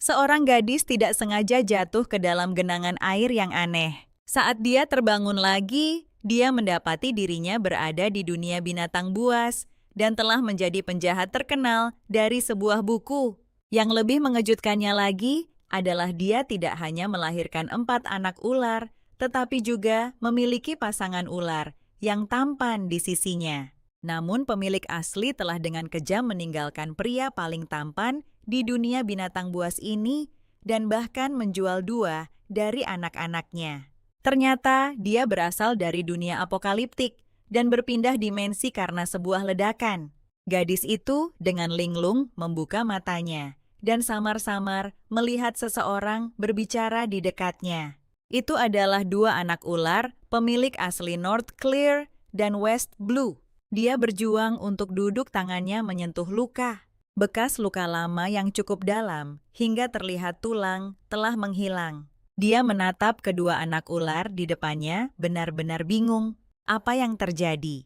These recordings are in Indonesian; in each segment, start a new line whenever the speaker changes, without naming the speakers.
Seorang gadis tidak sengaja jatuh ke dalam genangan air yang aneh. Saat dia terbangun lagi, dia mendapati dirinya berada di dunia binatang buas dan telah menjadi penjahat terkenal dari sebuah buku. Yang lebih mengejutkannya lagi adalah dia tidak hanya melahirkan 4 anak ular, tetapi juga memiliki pasangan ular yang tampan di sisinya. Namun pemilik asli telah dengan kejam meninggalkan pria paling tampan di dunia binatang buas ini dan bahkan menjual 2 dari anak-anaknya. Ternyata dia berasal dari dunia apokaliptik dan berpindah dimensi karena sebuah ledakan. Gadis itu dengan linglung membuka matanya dan samar-samar melihat seseorang berbicara di dekatnya. Itu adalah 2 anak ular pemilik asli North Clear dan West Blue. Dia berjuang untuk duduk tangannya menyentuh luka. Bekas luka lama yang cukup dalam hingga terlihat tulang telah menghilang. Dia menatap kedua anak ular di depannya benar-benar bingung. Apa yang terjadi?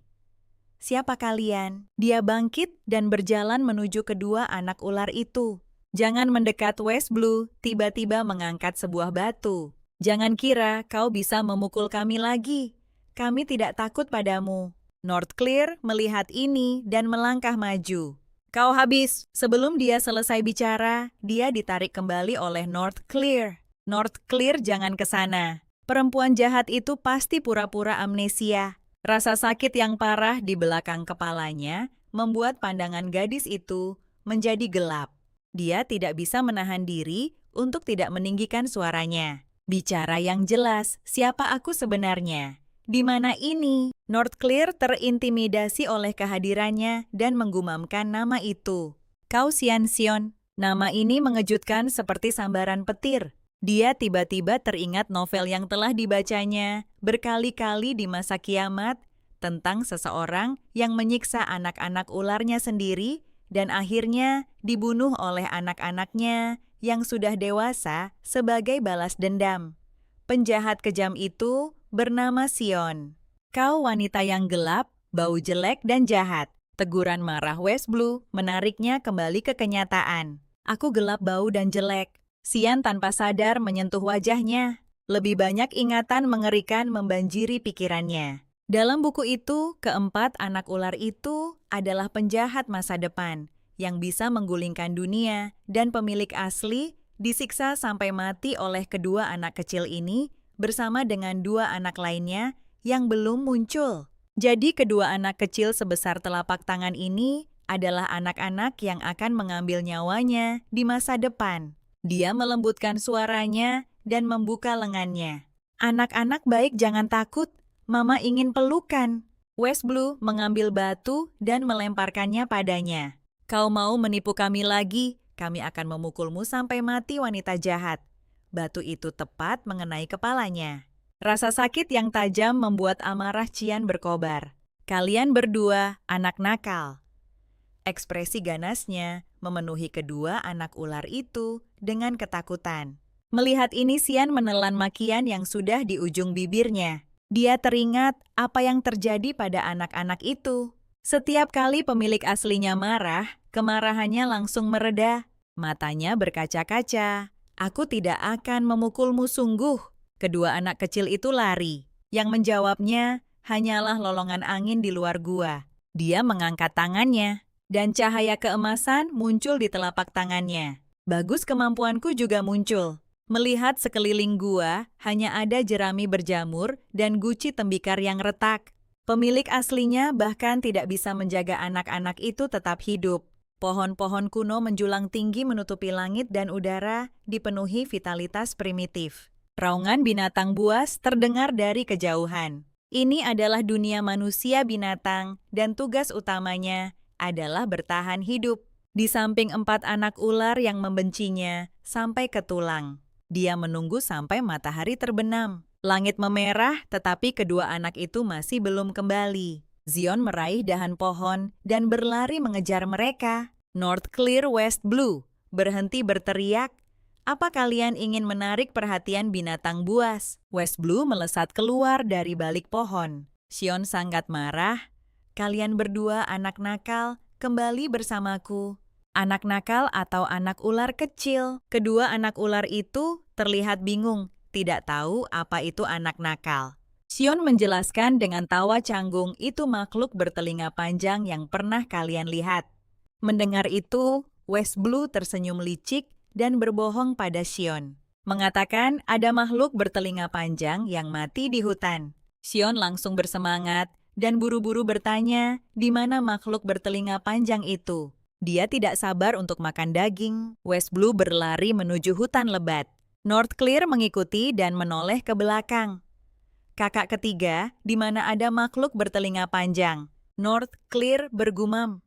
Siapa kalian? Dia bangkit dan berjalan menuju kedua anak ular itu. Jangan mendekat West Blue, tiba-tiba mengangkat sebuah batu. Jangan kira kau bisa memukul kami lagi. Kami tidak takut padamu. North Clear melihat ini dan melangkah maju. Kau habis. Sebelum dia selesai bicara, dia ditarik kembali oleh North Clear. North Clear, jangan ke sana. Perempuan jahat itu pasti pura-pura amnesia. Rasa sakit yang parah di belakang kepalanya membuat pandangan gadis itu menjadi gelap. Dia tidak bisa menahan diri untuk tidak meninggikan suaranya. Bicara yang jelas, siapa aku sebenarnya? Di mana ini? North Clear terintimidasi oleh kehadirannya dan menggumamkan nama itu. Kau Xian Xion. Nama ini mengejutkan seperti sambaran petir. Dia tiba-tiba teringat novel yang telah dibacanya berkali-kali di masa kiamat tentang seseorang yang menyiksa anak-anak ularnya sendiri dan akhirnya dibunuh oleh anak-anaknya yang sudah dewasa sebagai balas dendam. Penjahat kejam itu bernama Xion. Kau wanita yang gelap, bau jelek dan jahat. Teguran marah West Blue menariknya kembali ke kenyataan. Aku gelap, bau dan jelek. Xian tanpa sadar menyentuh wajahnya. Lebih banyak ingatan mengerikan membanjiri pikirannya. Dalam buku itu, keempat anak ular itu adalah penjahat masa depan yang bisa menggulingkan dunia dan pemilik asli disiksa sampai mati oleh kedua anak kecil ini bersama dengan 2 anak lainnya yang belum muncul. Jadi kedua anak kecil sebesar telapak tangan ini adalah anak-anak yang akan mengambil nyawanya di masa depan. Dia melembutkan suaranya dan membuka lengannya. Anak-anak baik, jangan takut. Mama ingin pelukan. West Blue mengambil batu dan melemparkannya padanya. Kau mau menipu kami lagi? Kami akan memukulmu sampai mati, wanita jahat. Batu itu tepat mengenai kepalanya. Rasa sakit yang tajam membuat amarah Qian berkobar. Kalian berdua anak nakal. Ekspresi ganasnya memenuhi kedua anak ular itu dengan ketakutan. Melihat ini Xian menelan makian yang sudah di ujung bibirnya. Dia teringat apa yang terjadi pada anak-anak itu. Setiap kali pemilik aslinya marah, kemarahannya langsung mereda. Matanya berkaca-kaca. Aku tidak akan memukulmu sungguh. Kedua anak kecil itu lari. Yang menjawabnya hanyalah lolongan angin di luar gua. Dia mengangkat tangannya, dan cahaya keemasan muncul di telapak tangannya. Bagus, kemampuanku juga muncul. Melihat sekeliling gua, hanya ada jerami berjamur dan guci tembikar yang retak. Pemilik aslinya bahkan tidak bisa menjaga anak-anak itu tetap hidup. Pohon-pohon kuno menjulang tinggi menutupi langit dan udara dipenuhi vitalitas primitif. Raungan binatang buas terdengar dari kejauhan. Ini adalah dunia manusia binatang dan tugas utamanya adalah bertahan hidup. Di samping 4 anak ular yang membencinya sampai ke tulang. Dia menunggu sampai matahari terbenam. Langit memerah tetapi kedua anak itu masih belum kembali. Xion meraih dahan pohon dan berlari mengejar mereka. North Clear, West Blue berhenti berteriak. Apa kalian ingin menarik perhatian binatang buas? West Blue melesat keluar dari balik pohon. Xion sangat marah. Kalian berdua anak nakal, kembali bersamaku. Anak nakal atau anak ular kecil? Kedua anak ular itu terlihat bingung, tidak tahu apa itu anak nakal. Xion menjelaskan dengan tawa canggung, itu makhluk bertelinga panjang yang pernah kalian lihat. Mendengar itu, West Blue tersenyum licik dan berbohong pada Xion, mengatakan ada makhluk bertelinga panjang yang mati di hutan. Xion langsung bersemangat dan buru-buru bertanya, di mana makhluk bertelinga panjang itu? Dia tidak sabar untuk makan daging. West Blue berlari menuju hutan lebat. North Clear mengikuti dan menoleh ke belakang. Kakak ketiga, di mana ada makhluk bertelinga panjang. North Clear bergumam.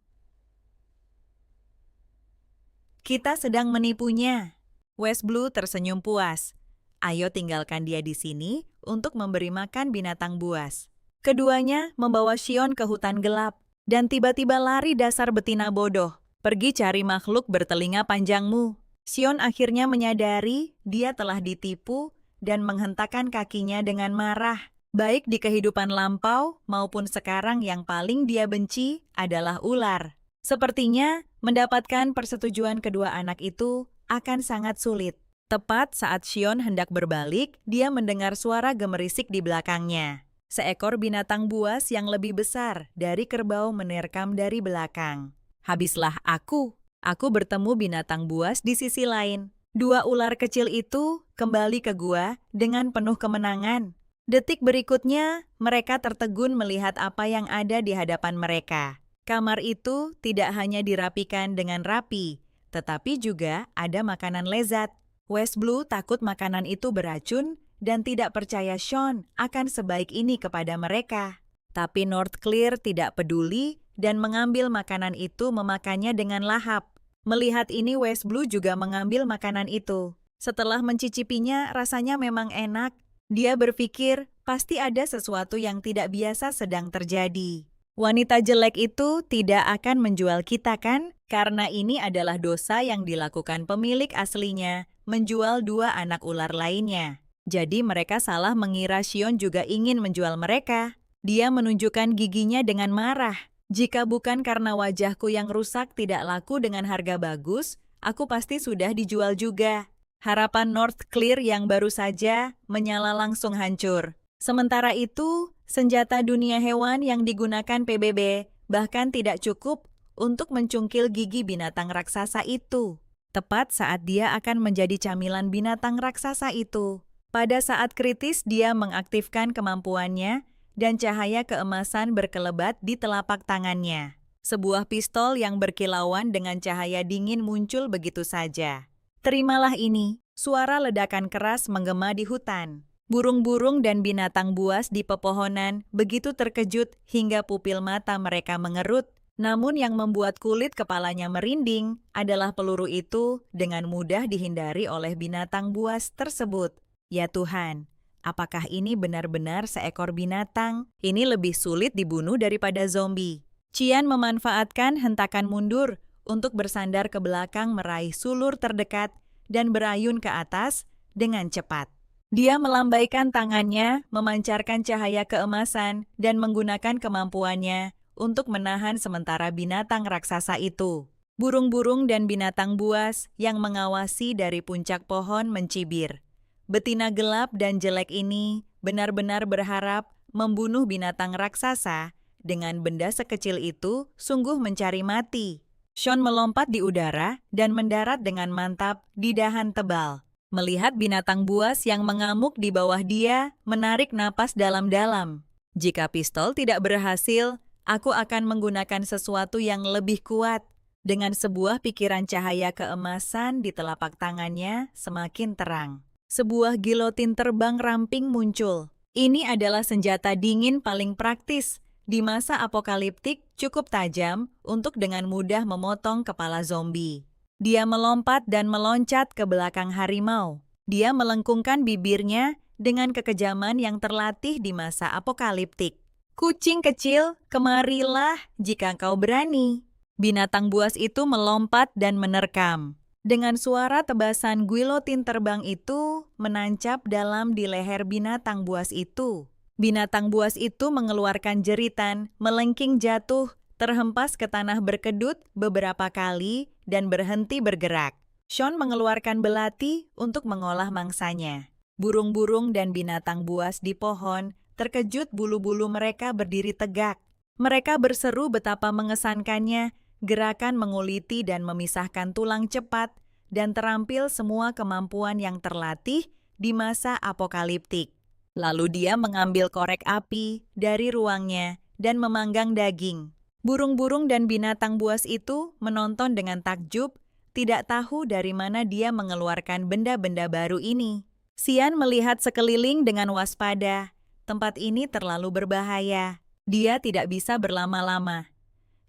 Kita sedang menipunya. West Blue tersenyum puas. Ayo tinggalkan dia di sini untuk memberi makan binatang buas. Keduanya membawa Xion ke hutan gelap. Dan tiba-tiba lari dasar betina bodoh. Pergi cari makhluk bertelinga panjangmu. Xion akhirnya menyadari dia telah ditipu dan menghentakkan kakinya dengan marah. Baik di kehidupan lampau maupun sekarang, yang paling dia benci adalah ular. Sepertinya mendapatkan persetujuan kedua anak itu akan sangat sulit. Tepat saat Xion hendak berbalik, dia mendengar suara gemerisik di belakangnya. Seekor binatang buas yang lebih besar dari kerbau menerkam dari belakang. Habislah aku bertemu binatang buas di sisi lain. Dua ular kecil itu kembali ke gua dengan penuh kemenangan. Detik berikutnya, mereka tertegun melihat apa yang ada di hadapan mereka. Kamar itu tidak hanya dirapikan dengan rapi, tetapi juga ada makanan lezat. West Blue takut makanan itu beracun dan tidak percaya Xion akan sebaik ini kepada mereka. Tapi North Clear tidak peduli dan mengambil makanan itu memakannya dengan lahap. Melihat ini, West Blue juga mengambil makanan itu. Setelah mencicipinya, rasanya memang enak. Dia berpikir, pasti ada sesuatu yang tidak biasa sedang terjadi. Wanita jelek itu tidak akan menjual kita kan? Karena ini adalah dosa yang dilakukan pemilik aslinya, menjual dua anak ular lainnya. Jadi mereka salah mengira Xion juga ingin menjual mereka. Dia menunjukkan giginya dengan marah. Jika bukan karena wajahku yang rusak tidak laku dengan harga bagus, aku pasti sudah dijual juga. Harapan North Clear yang baru saja menyala langsung hancur. Sementara itu, senjata dunia hewan yang digunakan PBB bahkan tidak cukup untuk mencungkil gigi binatang raksasa itu. Tepat saat dia akan menjadi camilan binatang raksasa itu. Pada saat kritis dia mengaktifkan kemampuannya dan cahaya keemasan berkelebat di telapak tangannya. Sebuah pistol yang berkilauan dengan cahaya dingin muncul begitu saja. Terimalah ini, suara ledakan keras menggema di hutan. Burung-burung dan binatang buas di pepohonan begitu terkejut hingga pupil mata mereka mengerut. Namun yang membuat kulit kepalanya merinding adalah peluru itu dengan mudah dihindari oleh binatang buas tersebut. Ya Tuhan, apakah ini benar-benar seekor binatang? Ini lebih sulit dibunuh daripada zombie. Qian memanfaatkan hentakan mundur untuk bersandar ke belakang meraih sulur terdekat dan berayun ke atas dengan cepat. Dia melambaikan tangannya, memancarkan cahaya keemasan dan menggunakan kemampuannya untuk menahan sementara binatang raksasa itu. Burung-burung dan binatang buas yang mengawasi dari puncak pohon mencibir. Betina gelap dan jelek ini benar-benar berharap membunuh binatang raksasa dengan benda sekecil itu, sungguh mencari mati. Xion melompat di udara dan mendarat dengan mantap di dahan tebal. Melihat binatang buas yang mengamuk di bawah dia, menarik napas dalam-dalam. Jika pistol tidak berhasil, aku akan menggunakan sesuatu yang lebih kuat. Dengan sebuah pikiran cahaya keemasan di telapak tangannya semakin terang. Sebuah gilotin terbang ramping muncul. Ini adalah senjata dingin paling praktis. Di masa apokaliptik cukup tajam untuk dengan mudah memotong kepala zombie. Dia melompat dan meloncat ke belakang harimau. Dia melengkungkan bibirnya dengan kekejaman yang terlatih di masa apokaliptik. Kucing kecil, kemarilah jika kau berani. Binatang buas itu melompat dan menerkam. Dengan suara tebasan gilotin terbang itu menancap dalam di leher binatang buas itu. Binatang buas itu mengeluarkan jeritan, melengking jatuh, terhempas ke tanah berkedut beberapa kali dan berhenti bergerak. Sean mengeluarkan belati untuk mengolah mangsanya. Burung-burung dan binatang buas di pohon terkejut, bulu-bulu mereka berdiri tegak. Mereka berseru betapa mengesankannya, gerakan menguliti dan memisahkan tulang cepat, dan terampil semua kemampuan yang terlatih di masa apokaliptik. Lalu dia mengambil korek api dari ruangnya dan memanggang daging. Burung-burung dan binatang buas itu menonton dengan takjub, tidak tahu dari mana dia mengeluarkan benda-benda baru ini. Xian melihat sekeliling dengan waspada. Tempat ini terlalu berbahaya. Dia tidak bisa berlama-lama.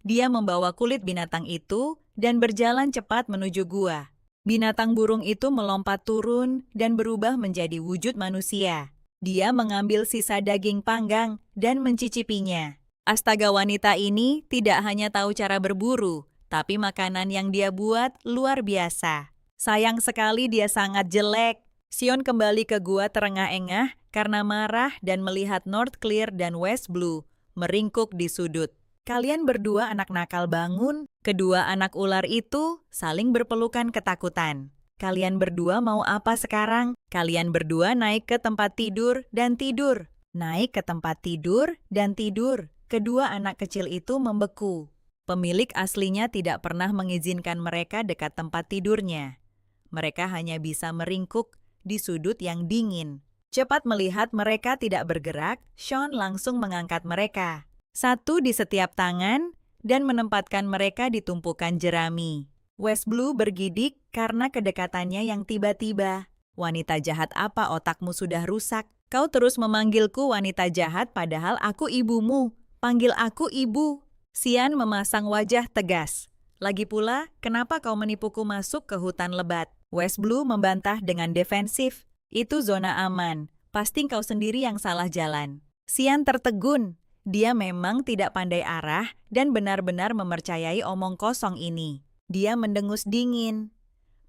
Dia membawa kulit binatang itu dan berjalan cepat menuju gua. Binatang burung itu melompat turun dan berubah menjadi wujud manusia. Dia mengambil sisa daging panggang dan mencicipinya. Astaga, wanita ini tidak hanya tahu cara berburu, tapi makanan yang dia buat luar biasa. Sayang sekali dia sangat jelek. Xion kembali ke gua terengah-engah karena marah dan melihat North Clear dan West Blue meringkuk di sudut. Kalian berdua anak nakal, bangun. Kedua anak ular itu saling berpelukan ketakutan. Kalian berdua mau apa sekarang? Kalian berdua naik ke tempat tidur dan tidur. Naik ke tempat tidur dan tidur. Kedua anak kecil itu membeku. Pemilik aslinya tidak pernah mengizinkan mereka dekat tempat tidurnya. Mereka hanya bisa meringkuk di sudut yang dingin. Cepat melihat mereka tidak bergerak, Sean langsung mengangkat mereka. Satu di setiap tangan dan menempatkan mereka di tumpukan jerami. West Blue bergidik karena kedekatannya yang tiba-tiba. Wanita jahat, apa otakmu sudah rusak? Kau terus memanggilku wanita jahat padahal aku ibumu. Panggil aku ibu. Xian memasang wajah tegas. Lagi pula, kenapa kau menipuku masuk ke hutan lebat? West Blue membantah dengan defensif. Itu zona aman. Pasti kau sendiri yang salah jalan. Xian tertegun. Dia memang tidak pandai arah dan benar-benar mempercayai omong kosong ini. Dia mendengus dingin.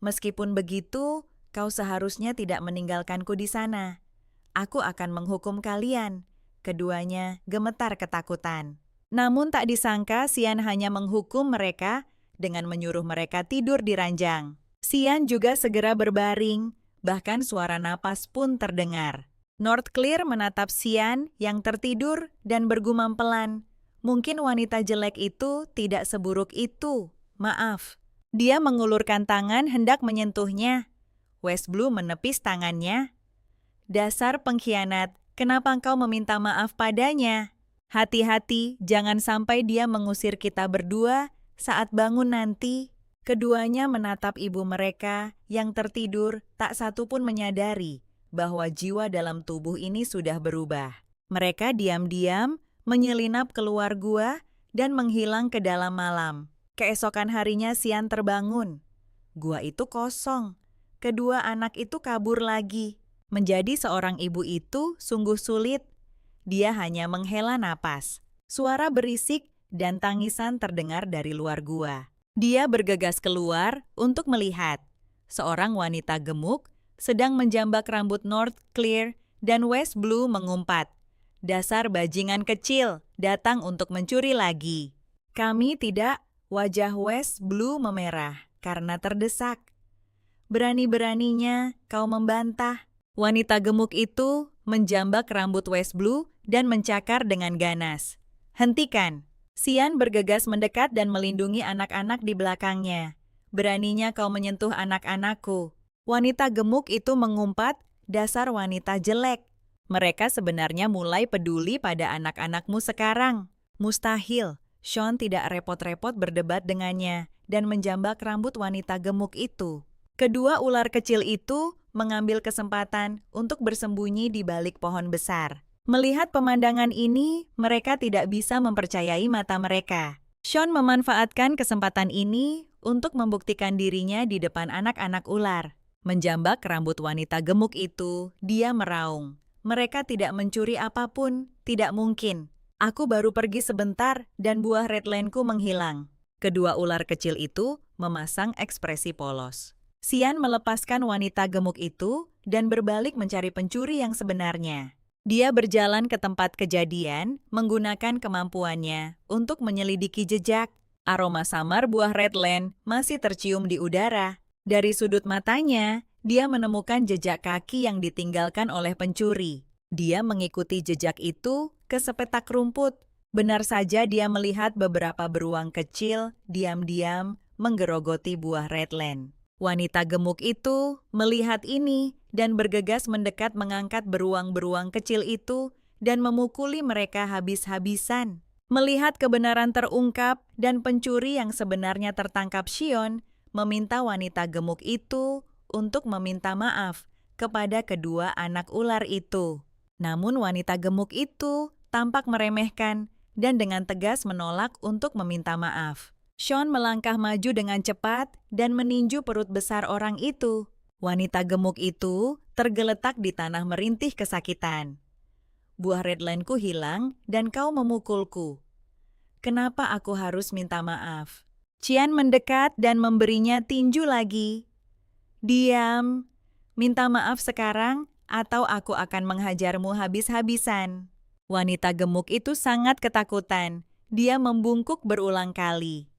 Meskipun begitu, kau seharusnya tidak meninggalkanku di sana. Aku akan menghukum kalian. Keduanya gemetar ketakutan. Namun tak disangka Xian hanya menghukum mereka dengan menyuruh mereka tidur di ranjang. Xian juga segera berbaring, bahkan suara napas pun terdengar. North Clear menatap Xian yang tertidur dan bergumam pelan. Mungkin wanita jelek itu tidak seburuk itu. Maaf. Dia mengulurkan tangan hendak menyentuhnya. West Blue menepis tangannya. Dasar pengkhianat, kenapa engkau meminta maaf padanya? Hati-hati, jangan sampai dia mengusir kita berdua saat bangun nanti. Keduanya menatap ibu mereka yang tertidur, tak satu pun menyadari bahwa jiwa dalam tubuh ini sudah berubah. Mereka diam-diam menyelinap keluar gua dan menghilang ke dalam malam. Keesokan harinya Xian terbangun. Gua itu kosong. Kedua anak itu kabur lagi. Menjadi seorang ibu itu sungguh sulit. Dia hanya menghela napas. Suara berisik dan tangisan terdengar dari luar gua. Dia bergegas keluar untuk melihat. Seorang wanita gemuk sedang menjambak rambut North Clear dan West Blue mengumpat. Dasar bajingan kecil, datang untuk mencuri lagi. Kami tidak. Wajah West Blue memerah karena terdesak. Berani-beraninya kau membantah. Wanita gemuk itu menjambak rambut West Blue dan mencakar dengan ganas. Hentikan. Xian bergegas mendekat dan melindungi anak-anak di belakangnya. Beraninya kau menyentuh anak-anakku. Wanita gemuk itu mengumpat, dasar wanita jelek. Mereka sebenarnya mulai peduli pada anak-anakmu sekarang. Mustahil. Sean tidak repot-repot berdebat dengannya dan menjambak rambut wanita gemuk itu. Kedua ular kecil itu mengambil kesempatan untuk bersembunyi di balik pohon besar. Melihat pemandangan ini, mereka tidak bisa mempercayai mata mereka. Sean memanfaatkan kesempatan ini untuk membuktikan dirinya di depan anak-anak ular. Menjambak rambut wanita gemuk itu, dia meraung. Mereka tidak mencuri apapun, tidak mungkin. Aku baru pergi sebentar dan buah redline-ku menghilang. Kedua ular kecil itu memasang ekspresi polos. Xian melepaskan wanita gemuk itu dan berbalik mencari pencuri yang sebenarnya. Dia berjalan ke tempat kejadian, menggunakan kemampuannya untuk menyelidiki jejak. Aroma samar buah Redland masih tercium di udara. Dari sudut matanya, dia menemukan jejak kaki yang ditinggalkan oleh pencuri. Dia mengikuti jejak itu ke sepetak rumput. Benar saja dia melihat beberapa beruang kecil diam-diam menggerogoti buah Redland. Wanita gemuk itu melihat ini dan bergegas mendekat mengangkat beruang-beruang kecil itu dan memukuli mereka habis-habisan. Melihat kebenaran terungkap dan pencuri yang sebenarnya tertangkap, Shion meminta wanita gemuk itu untuk meminta maaf kepada kedua anak ular itu. Namun wanita gemuk itu tampak meremehkan dan dengan tegas menolak untuk meminta maaf. Shion melangkah maju dengan cepat dan meninju perut besar orang itu. Wanita gemuk itu tergeletak di tanah merintih kesakitan. Buah Redlandku hilang dan kau memukulku. Kenapa aku harus minta maaf? Qian mendekat dan memberinya tinju lagi. Diam, minta maaf sekarang atau aku akan menghajarmu habis-habisan. Wanita gemuk itu sangat ketakutan. Dia membungkuk berulang kali.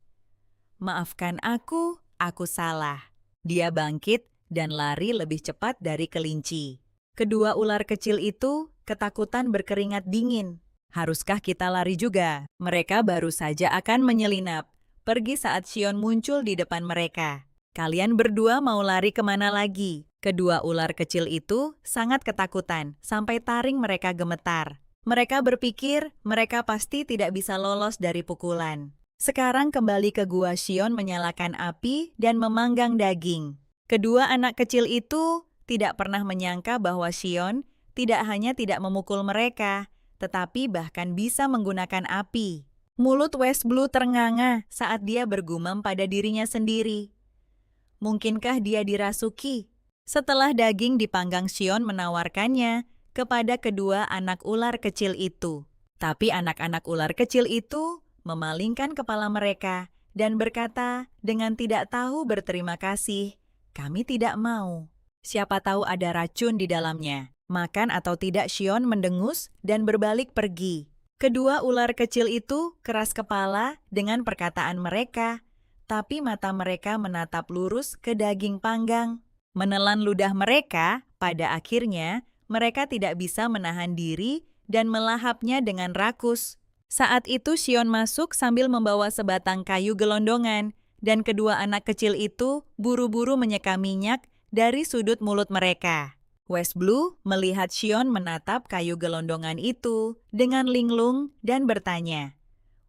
Maafkan aku salah. Dia bangkit dan lari lebih cepat dari kelinci. Kedua ular kecil itu ketakutan berkeringat dingin. Haruskah kita lari juga? Mereka baru saja akan menyelinap. Pergi saat Shion muncul di depan mereka. Kalian berdua mau lari kemana lagi? Kedua ular kecil itu sangat ketakutan sampai taring mereka gemetar. Mereka berpikir mereka pasti tidak bisa lolos dari pukulan. Sekarang kembali ke gua. Shion menyalakan api dan memanggang daging. Kedua anak kecil itu tidak pernah menyangka bahwa Shion tidak hanya tidak memukul mereka, tetapi bahkan bisa menggunakan api. Mulut West Blue ternganga saat dia bergumam pada dirinya sendiri. Mungkinkah dia dirasuki? Setelah daging dipanggang, Shion menawarkannya kepada kedua anak ular kecil itu. Tapi anak-anak ular kecil itu memalingkan kepala mereka dan berkata dengan tidak tahu berterima kasih, "Kami tidak mau. Siapa tahu ada racun di dalamnya." Makan atau tidak, Shion mendengus dan berbalik pergi. Kedua ular kecil itu keras kepala dengan perkataan mereka, tapi mata mereka menatap lurus ke daging panggang. Menelan ludah mereka, pada akhirnya mereka tidak bisa menahan diri dan melahapnya dengan rakus. Saat itu Shion masuk sambil membawa sebatang kayu gelondongan, dan kedua anak kecil itu buru-buru menyeka minyak dari sudut mulut mereka. West Blue melihat Shion menatap kayu gelondongan itu dengan linglung dan bertanya,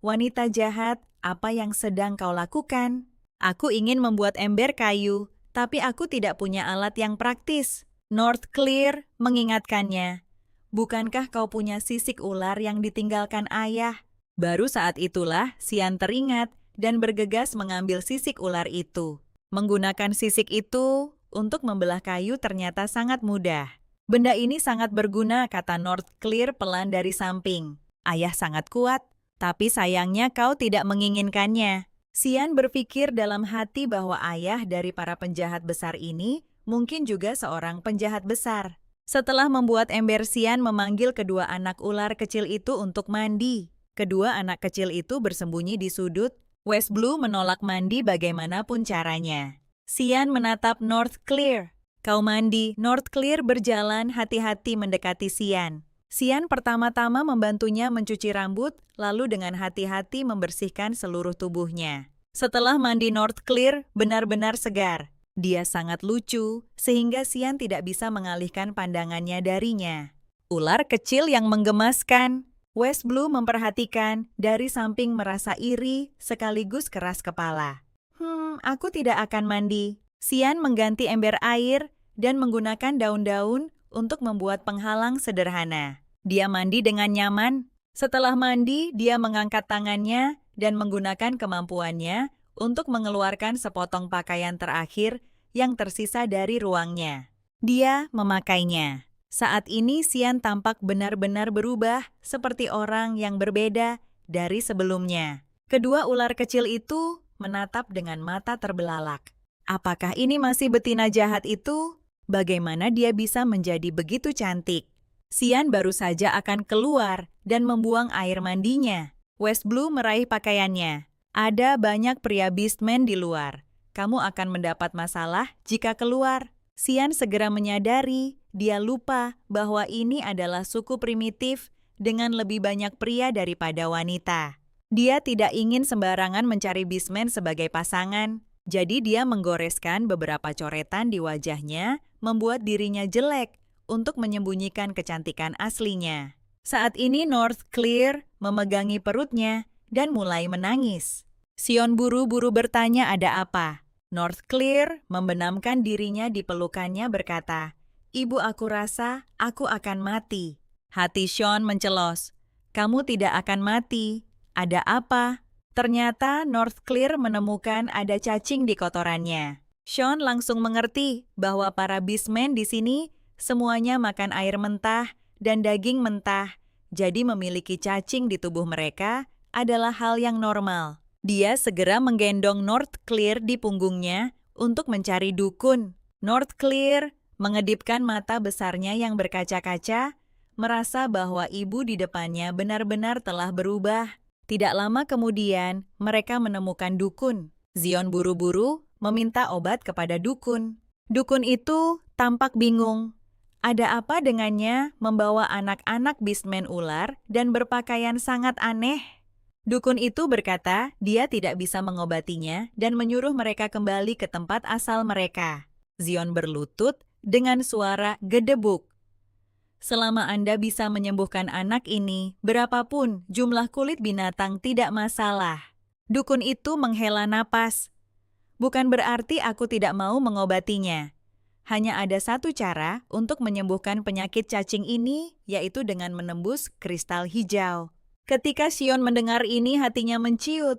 "Wanita jahat, apa yang sedang kau lakukan?" "Aku ingin membuat ember kayu, tapi aku tidak punya alat yang praktis." North Clear mengingatkannya, "Bukankah kau punya sisik ular yang ditinggalkan ayah?" Baru saat itulah Xian teringat dan bergegas mengambil sisik ular itu. Menggunakan sisik itu untuk membelah kayu ternyata sangat mudah. "Benda ini sangat berguna," kata North Clear pelan dari samping. "Ayah sangat kuat, tapi sayangnya kau tidak menginginkannya." Xian berpikir dalam hati bahwa ayah dari para penjahat besar ini mungkin juga seorang penjahat besar. Setelah membuat ember, Xian memanggil kedua anak ular kecil itu untuk mandi. Kedua anak kecil itu bersembunyi di sudut. West Blue menolak mandi bagaimanapun caranya. Xian menatap North Clear. "Kau mandi." North Clear berjalan hati-hati mendekati Xian. Xian pertama-tama membantunya mencuci rambut, lalu dengan hati-hati membersihkan seluruh tubuhnya. Setelah mandi, North Clear benar-benar segar. Dia sangat lucu, sehingga Xian tidak bisa mengalihkan pandangannya darinya. Ular kecil yang menggemaskan. West Blue memperhatikan dari samping, merasa iri sekaligus keras kepala. Aku tidak akan mandi." Xian mengganti ember air dan menggunakan daun-daun untuk membuat penghalang sederhana. Dia mandi dengan nyaman. Setelah mandi, dia mengangkat tangannya dan menggunakan kemampuannya untuk mengeluarkan sepotong pakaian terakhir yang tersisa dari ruangnya. Dia memakainya. Saat ini Xian tampak benar-benar berubah seperti orang yang berbeda dari sebelumnya. Kedua ular kecil itu menatap dengan mata terbelalak. Apakah ini masih betina jahat itu? Bagaimana dia bisa menjadi begitu cantik? Xian baru saja akan keluar dan membuang air mandinya. West Blue meraih pakaiannya. Ada banyak pria beastman di luar. Kamu akan mendapat masalah jika keluar. Xian segera menyadari, dia lupa bahwa ini adalah suku primitif dengan lebih banyak pria daripada wanita. Dia tidak ingin sembarangan mencari beastman sebagai pasangan. Jadi dia menggoreskan beberapa coretan di wajahnya, membuat dirinya jelek untuk menyembunyikan kecantikan aslinya. Saat ini North Clear memegangi perutnya dan mulai menangis. Xion buru-buru bertanya ada apa. North Clear membenamkan dirinya di pelukannya berkata, "Ibu, aku rasa aku akan mati." Hati Xion mencelos. "Kamu tidak akan mati. Ada apa?" Ternyata North Clear menemukan ada cacing di kotorannya. Xion langsung mengerti bahwa para beastmen di sini semuanya makan air mentah dan daging mentah, jadi memiliki cacing di tubuh mereka adalah hal yang normal. Dia segera menggendong North Clear di punggungnya untuk mencari dukun. North Clear mengedipkan mata besarnya yang berkaca-kaca, merasa bahwa ibu di depannya benar-benar telah berubah. Tidak lama kemudian, mereka menemukan dukun. Xion buru-buru meminta obat kepada dukun. Dukun itu tampak bingung. Ada apa dengannya membawa anak-anak beastman ular dan berpakaian sangat aneh? Dukun itu berkata dia tidak bisa mengobatinya dan menyuruh mereka kembali ke tempat asal mereka. Xion berlutut dengan suara gedebuk. "Selama Anda bisa menyembuhkan anak ini, berapapun jumlah kulit binatang tidak masalah." Dukun itu menghela napas. "Bukan berarti aku tidak mau mengobatinya. Hanya ada satu cara untuk menyembuhkan penyakit cacing ini, yaitu dengan menembus kristal hijau." Ketika Xion mendengar ini, hatinya menciut.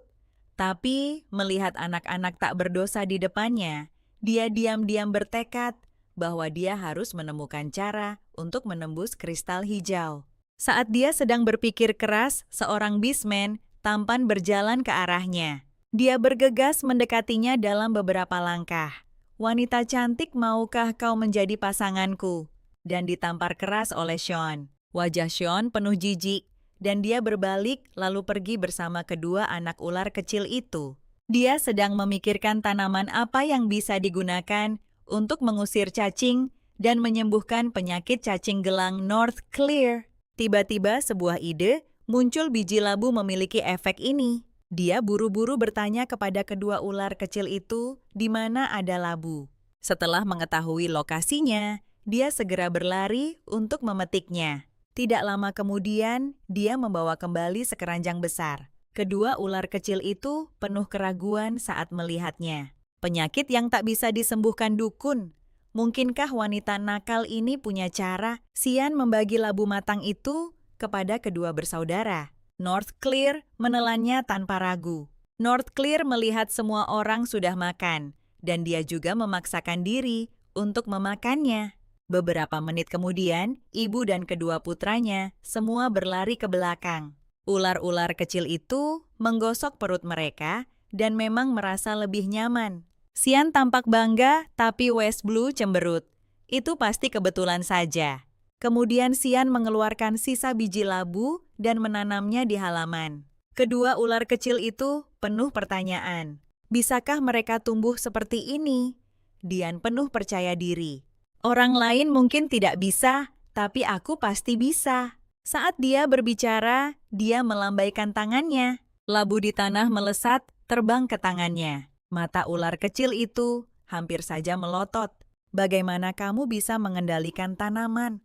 Tapi melihat anak-anak tak berdosa di depannya, dia diam-diam bertekad bahwa dia harus menemukan cara untuk menembus kristal hijau. Saat dia sedang berpikir keras, seorang beastman tampan berjalan ke arahnya. Dia bergegas mendekatinya dalam beberapa langkah. "Wanita cantik, maukah kau menjadi pasanganku?" Dan ditampar keras oleh Xion. Wajah Xion penuh jijik, dan dia berbalik lalu pergi bersama kedua anak ular kecil itu. Dia sedang memikirkan tanaman apa yang bisa digunakan untuk mengusir cacing dan menyembuhkan penyakit cacing gelang North Clear. Tiba-tiba sebuah ide muncul, biji labu memiliki efek ini. Dia buru-buru bertanya kepada kedua ular kecil itu di mana ada labu. Setelah mengetahui lokasinya, dia segera berlari untuk memetiknya. Tidak lama kemudian, dia membawa kembali sekeranjang besar. Kedua ular kecil itu penuh keraguan saat melihatnya. Penyakit yang tak bisa disembuhkan dukun. Mungkinkah wanita nakal ini punya cara? Xian membagi labu matang itu kepada kedua bersaudara. North Clear menelannya tanpa ragu. North Clear melihat semua orang sudah makan, dan dia juga memaksakan diri untuk memakannya. Beberapa menit kemudian, ibu dan kedua putranya semua berlari ke belakang. Ular-ular kecil itu menggosok perut mereka dan memang merasa lebih nyaman. Xian tampak bangga, tapi West Blue cemberut. Itu pasti kebetulan saja. Kemudian Xian mengeluarkan sisa biji labu dan menanamnya di halaman. Kedua ular kecil itu penuh pertanyaan. Bisakah mereka tumbuh seperti ini? Dian penuh percaya diri. "Orang lain mungkin tidak bisa, tapi aku pasti bisa." Saat dia berbicara, dia melambaikan tangannya. Labu di tanah melesat, terbang ke tangannya. Mata ular kecil itu hampir saja melotot. "Bagaimana kamu bisa mengendalikan tanaman?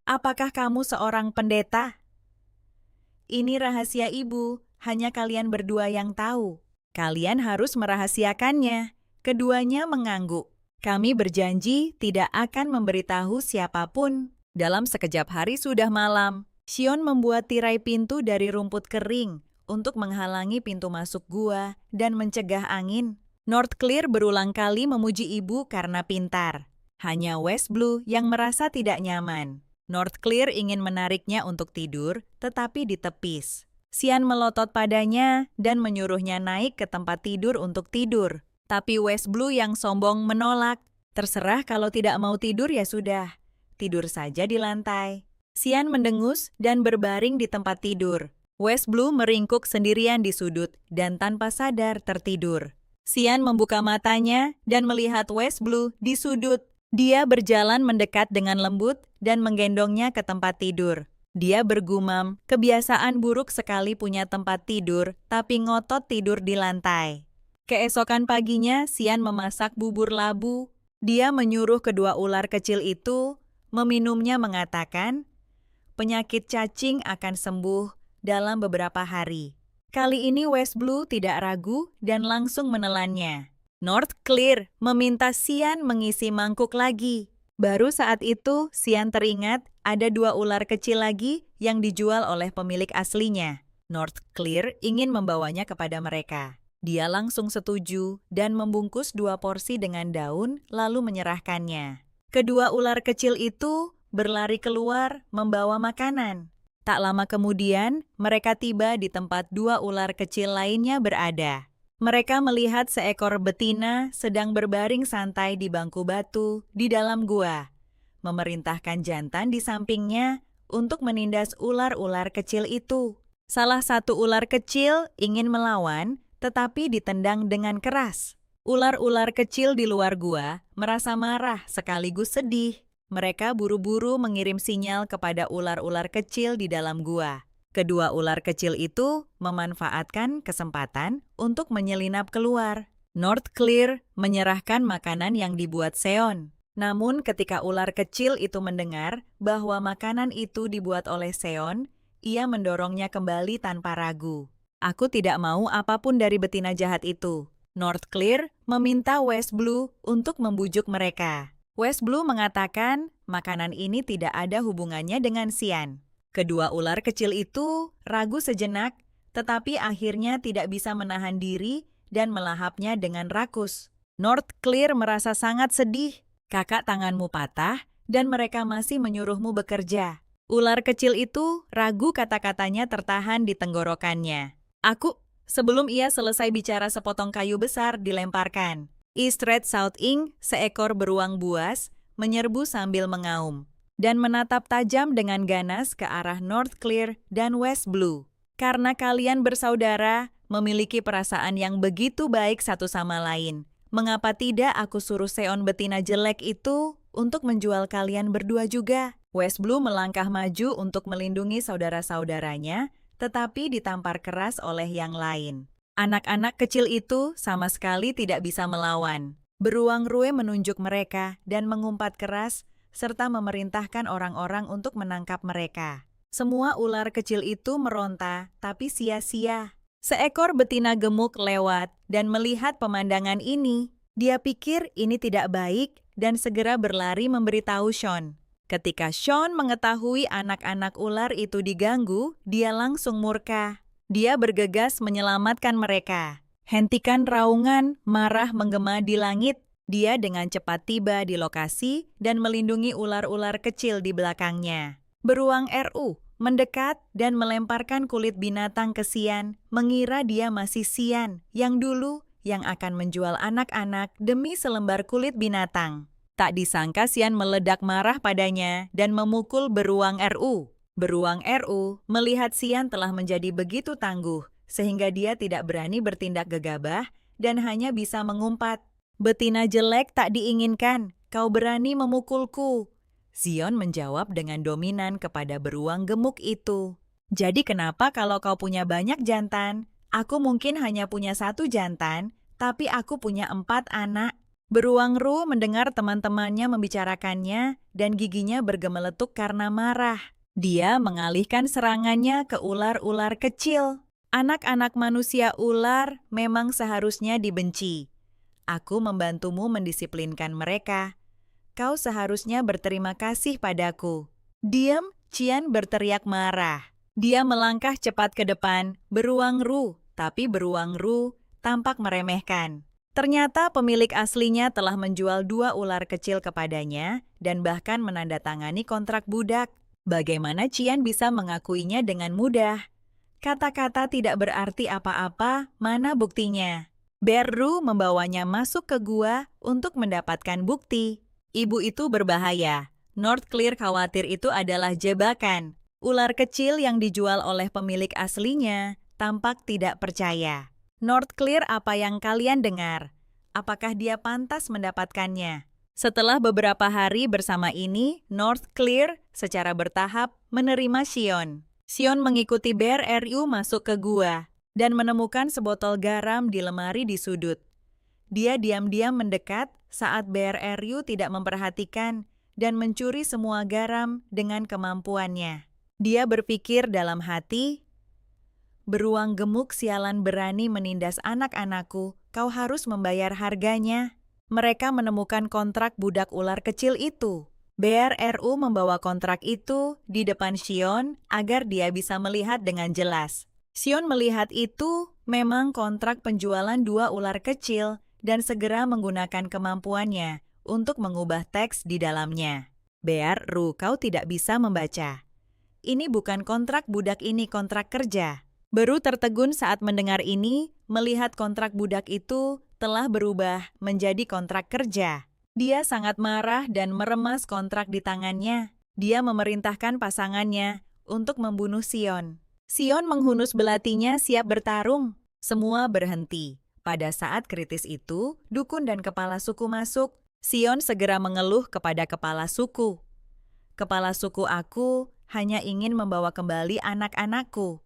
Apakah kamu seorang pendeta?" "Ini rahasia ibu, hanya kalian berdua yang tahu. Kalian harus merahasiakannya." Keduanya mengangguk. "Kami berjanji tidak akan memberitahu siapapun." Dalam sekejap hari sudah malam. Xion membuat tirai pintu dari rumput kering untuk menghalangi pintu masuk gua dan mencegah angin. North Clear berulang kali memuji ibu karena pintar. Hanya West Blue yang merasa tidak nyaman. North Clear ingin menariknya untuk tidur, tetapi ditepis. Xian melotot padanya dan menyuruhnya naik ke tempat tidur untuk tidur. Tapi West Blue yang sombong menolak. Terserah, kalau tidak mau tidur ya sudah. Tidur saja di lantai. Xian mendengus dan berbaring di tempat tidur. West Blue meringkuk sendirian di sudut dan tanpa sadar tertidur. Xian membuka matanya dan melihat West Blue di sudut. Dia berjalan mendekat dengan lembut dan menggendongnya ke tempat tidur. Dia bergumam, kebiasaan buruk sekali punya tempat tidur, tapi ngotot tidur di lantai. Keesokan paginya, Xian memasak bubur labu. Dia menyuruh kedua ular kecil itu meminumnya, mengatakan, penyakit cacing akan sembuh dalam beberapa hari. Kali ini West Blue tidak ragu dan langsung menelannya. North Clear meminta Xian mengisi mangkuk lagi. Baru saat itu, Xian teringat ada 2 ular kecil lagi yang dijual oleh pemilik aslinya. North Clear ingin membawanya kepada mereka. Dia langsung setuju dan membungkus 2 porsi dengan daun lalu menyerahkannya. Kedua ular kecil itu berlari keluar membawa makanan. Tak lama kemudian, mereka tiba di tempat 2 ular kecil lainnya berada. Mereka melihat seekor betina sedang berbaring santai di bangku batu di dalam gua, memerintahkan jantan di sampingnya untuk menindas ular-ular kecil itu. Salah satu ular kecil ingin melawan, tetapi ditendang dengan keras. Ular-ular kecil di luar gua merasa marah sekaligus sedih. Mereka buru-buru mengirim sinyal kepada ular-ular kecil di dalam gua. Kedua ular kecil itu memanfaatkan kesempatan untuk menyelinap keluar. North Clear menyerahkan makanan yang dibuat Seon. Namun ketika ular kecil itu mendengar bahwa makanan itu dibuat oleh Seon, ia mendorongnya kembali tanpa ragu. Aku tidak mau apapun dari betina jahat itu. North Clear meminta West Blue untuk membujuk mereka. West Blue mengatakan makanan ini tidak ada hubungannya dengan Xian. Kedua ular kecil itu ragu sejenak, tetapi akhirnya tidak bisa menahan diri dan melahapnya dengan rakus. North Clear merasa sangat sedih. Kakak tanganmu patah dan mereka masih menyuruhmu bekerja. Ular kecil itu ragu, kata-katanya tertahan di tenggorokannya. Sebelum ia selesai bicara, sepotong kayu besar dilemparkan. East Red South Ink, seekor beruang buas, menyerbu sambil mengaum dan menatap tajam dengan ganas ke arah North Clear dan West Blue. Karena kalian bersaudara, memiliki perasaan yang begitu baik satu sama lain, mengapa tidak aku suruh Seon betina jelek itu untuk menjual kalian berdua juga? West Blue melangkah maju untuk melindungi saudara-saudaranya, tetapi ditampar keras oleh yang lain. Anak-anak kecil itu sama sekali tidak bisa melawan. Beruang Rue menunjuk mereka dan mengumpat keras, serta memerintahkan orang-orang untuk menangkap mereka. Semua ular kecil itu meronta, tapi sia-sia. Seekor betina gemuk lewat dan melihat pemandangan ini. Dia pikir ini tidak baik dan segera berlari memberitahu Sean. Ketika Sean mengetahui anak-anak ular itu diganggu, dia langsung murka. Dia bergegas menyelamatkan mereka. Hentikan raungan, marah menggema di langit. Dia dengan cepat tiba di lokasi dan melindungi ular-ular kecil di belakangnya. Beruang RU mendekat dan melemparkan kulit binatang ke Xian, mengira dia masih Xian yang dulu yang akan menjual anak-anak demi selembar kulit binatang. Tak disangka Xian meledak marah padanya dan memukul beruang RU. Beruang RU melihat Xian telah menjadi begitu tangguh, sehingga dia tidak berani bertindak gegabah dan hanya bisa mengumpat. Betina jelek tak diinginkan, kau berani memukulku. Xion menjawab dengan dominan kepada beruang gemuk itu. Jadi kenapa kalau kau punya banyak jantan? Aku mungkin hanya punya 1 jantan, tapi aku punya 4 anak. Beruang Ru mendengar teman-temannya membicarakannya dan giginya bergemeletuk karena marah. Dia mengalihkan serangannya ke ular-ular kecil. Anak-anak manusia ular memang seharusnya dibenci. Aku membantumu mendisiplinkan mereka. Kau seharusnya berterima kasih padaku. Diam, Qian berteriak marah. Dia melangkah cepat ke depan, beruang Ru, tapi beruang Ru tampak meremehkan. Ternyata pemilik aslinya telah menjual 2 ular kecil kepadanya dan bahkan menandatangani kontrak budak. Bagaimana Qian bisa mengakuinya dengan mudah? Kata-kata tidak berarti apa-apa, mana buktinya? Beru membawanya masuk ke gua untuk mendapatkan bukti. Ibu itu berbahaya. North Clear khawatir itu adalah jebakan. Ular kecil yang dijual oleh pemilik aslinya tampak tidak percaya. North Clear, apa yang kalian dengar? Apakah dia pantas mendapatkannya? Setelah beberapa hari bersama ini, North Clear secara bertahap menerima Sion. Sion mengikuti BRRU masuk ke gua dan menemukan sebotol garam di lemari di sudut. Dia diam-diam mendekat saat BRRU tidak memperhatikan dan mencuri semua garam dengan kemampuannya. Dia berpikir dalam hati, "Beruang gemuk sialan berani menindas anak-anakku, kau harus membayar harganya." Mereka menemukan kontrak budak ular kecil itu. BRRU membawa kontrak itu di depan Sion agar dia bisa melihat dengan jelas. Sion melihat itu memang kontrak penjualan 2 ular kecil dan segera menggunakan kemampuannya untuk mengubah teks di dalamnya. BRRU, kau tidak bisa membaca. Ini bukan kontrak budak, ini kontrak kerja. Beru tertegun saat mendengar ini, melihat kontrak budak itu telah berubah menjadi kontrak kerja. Dia sangat marah dan meremas kontrak di tangannya. Dia memerintahkan pasangannya untuk membunuh Sion. Sion menghunus belatinya siap bertarung. Semua berhenti. Pada saat kritis itu, dukun dan kepala suku masuk. Sion segera mengeluh kepada kepala suku. "Kepala suku, aku hanya ingin membawa kembali anak-anakku.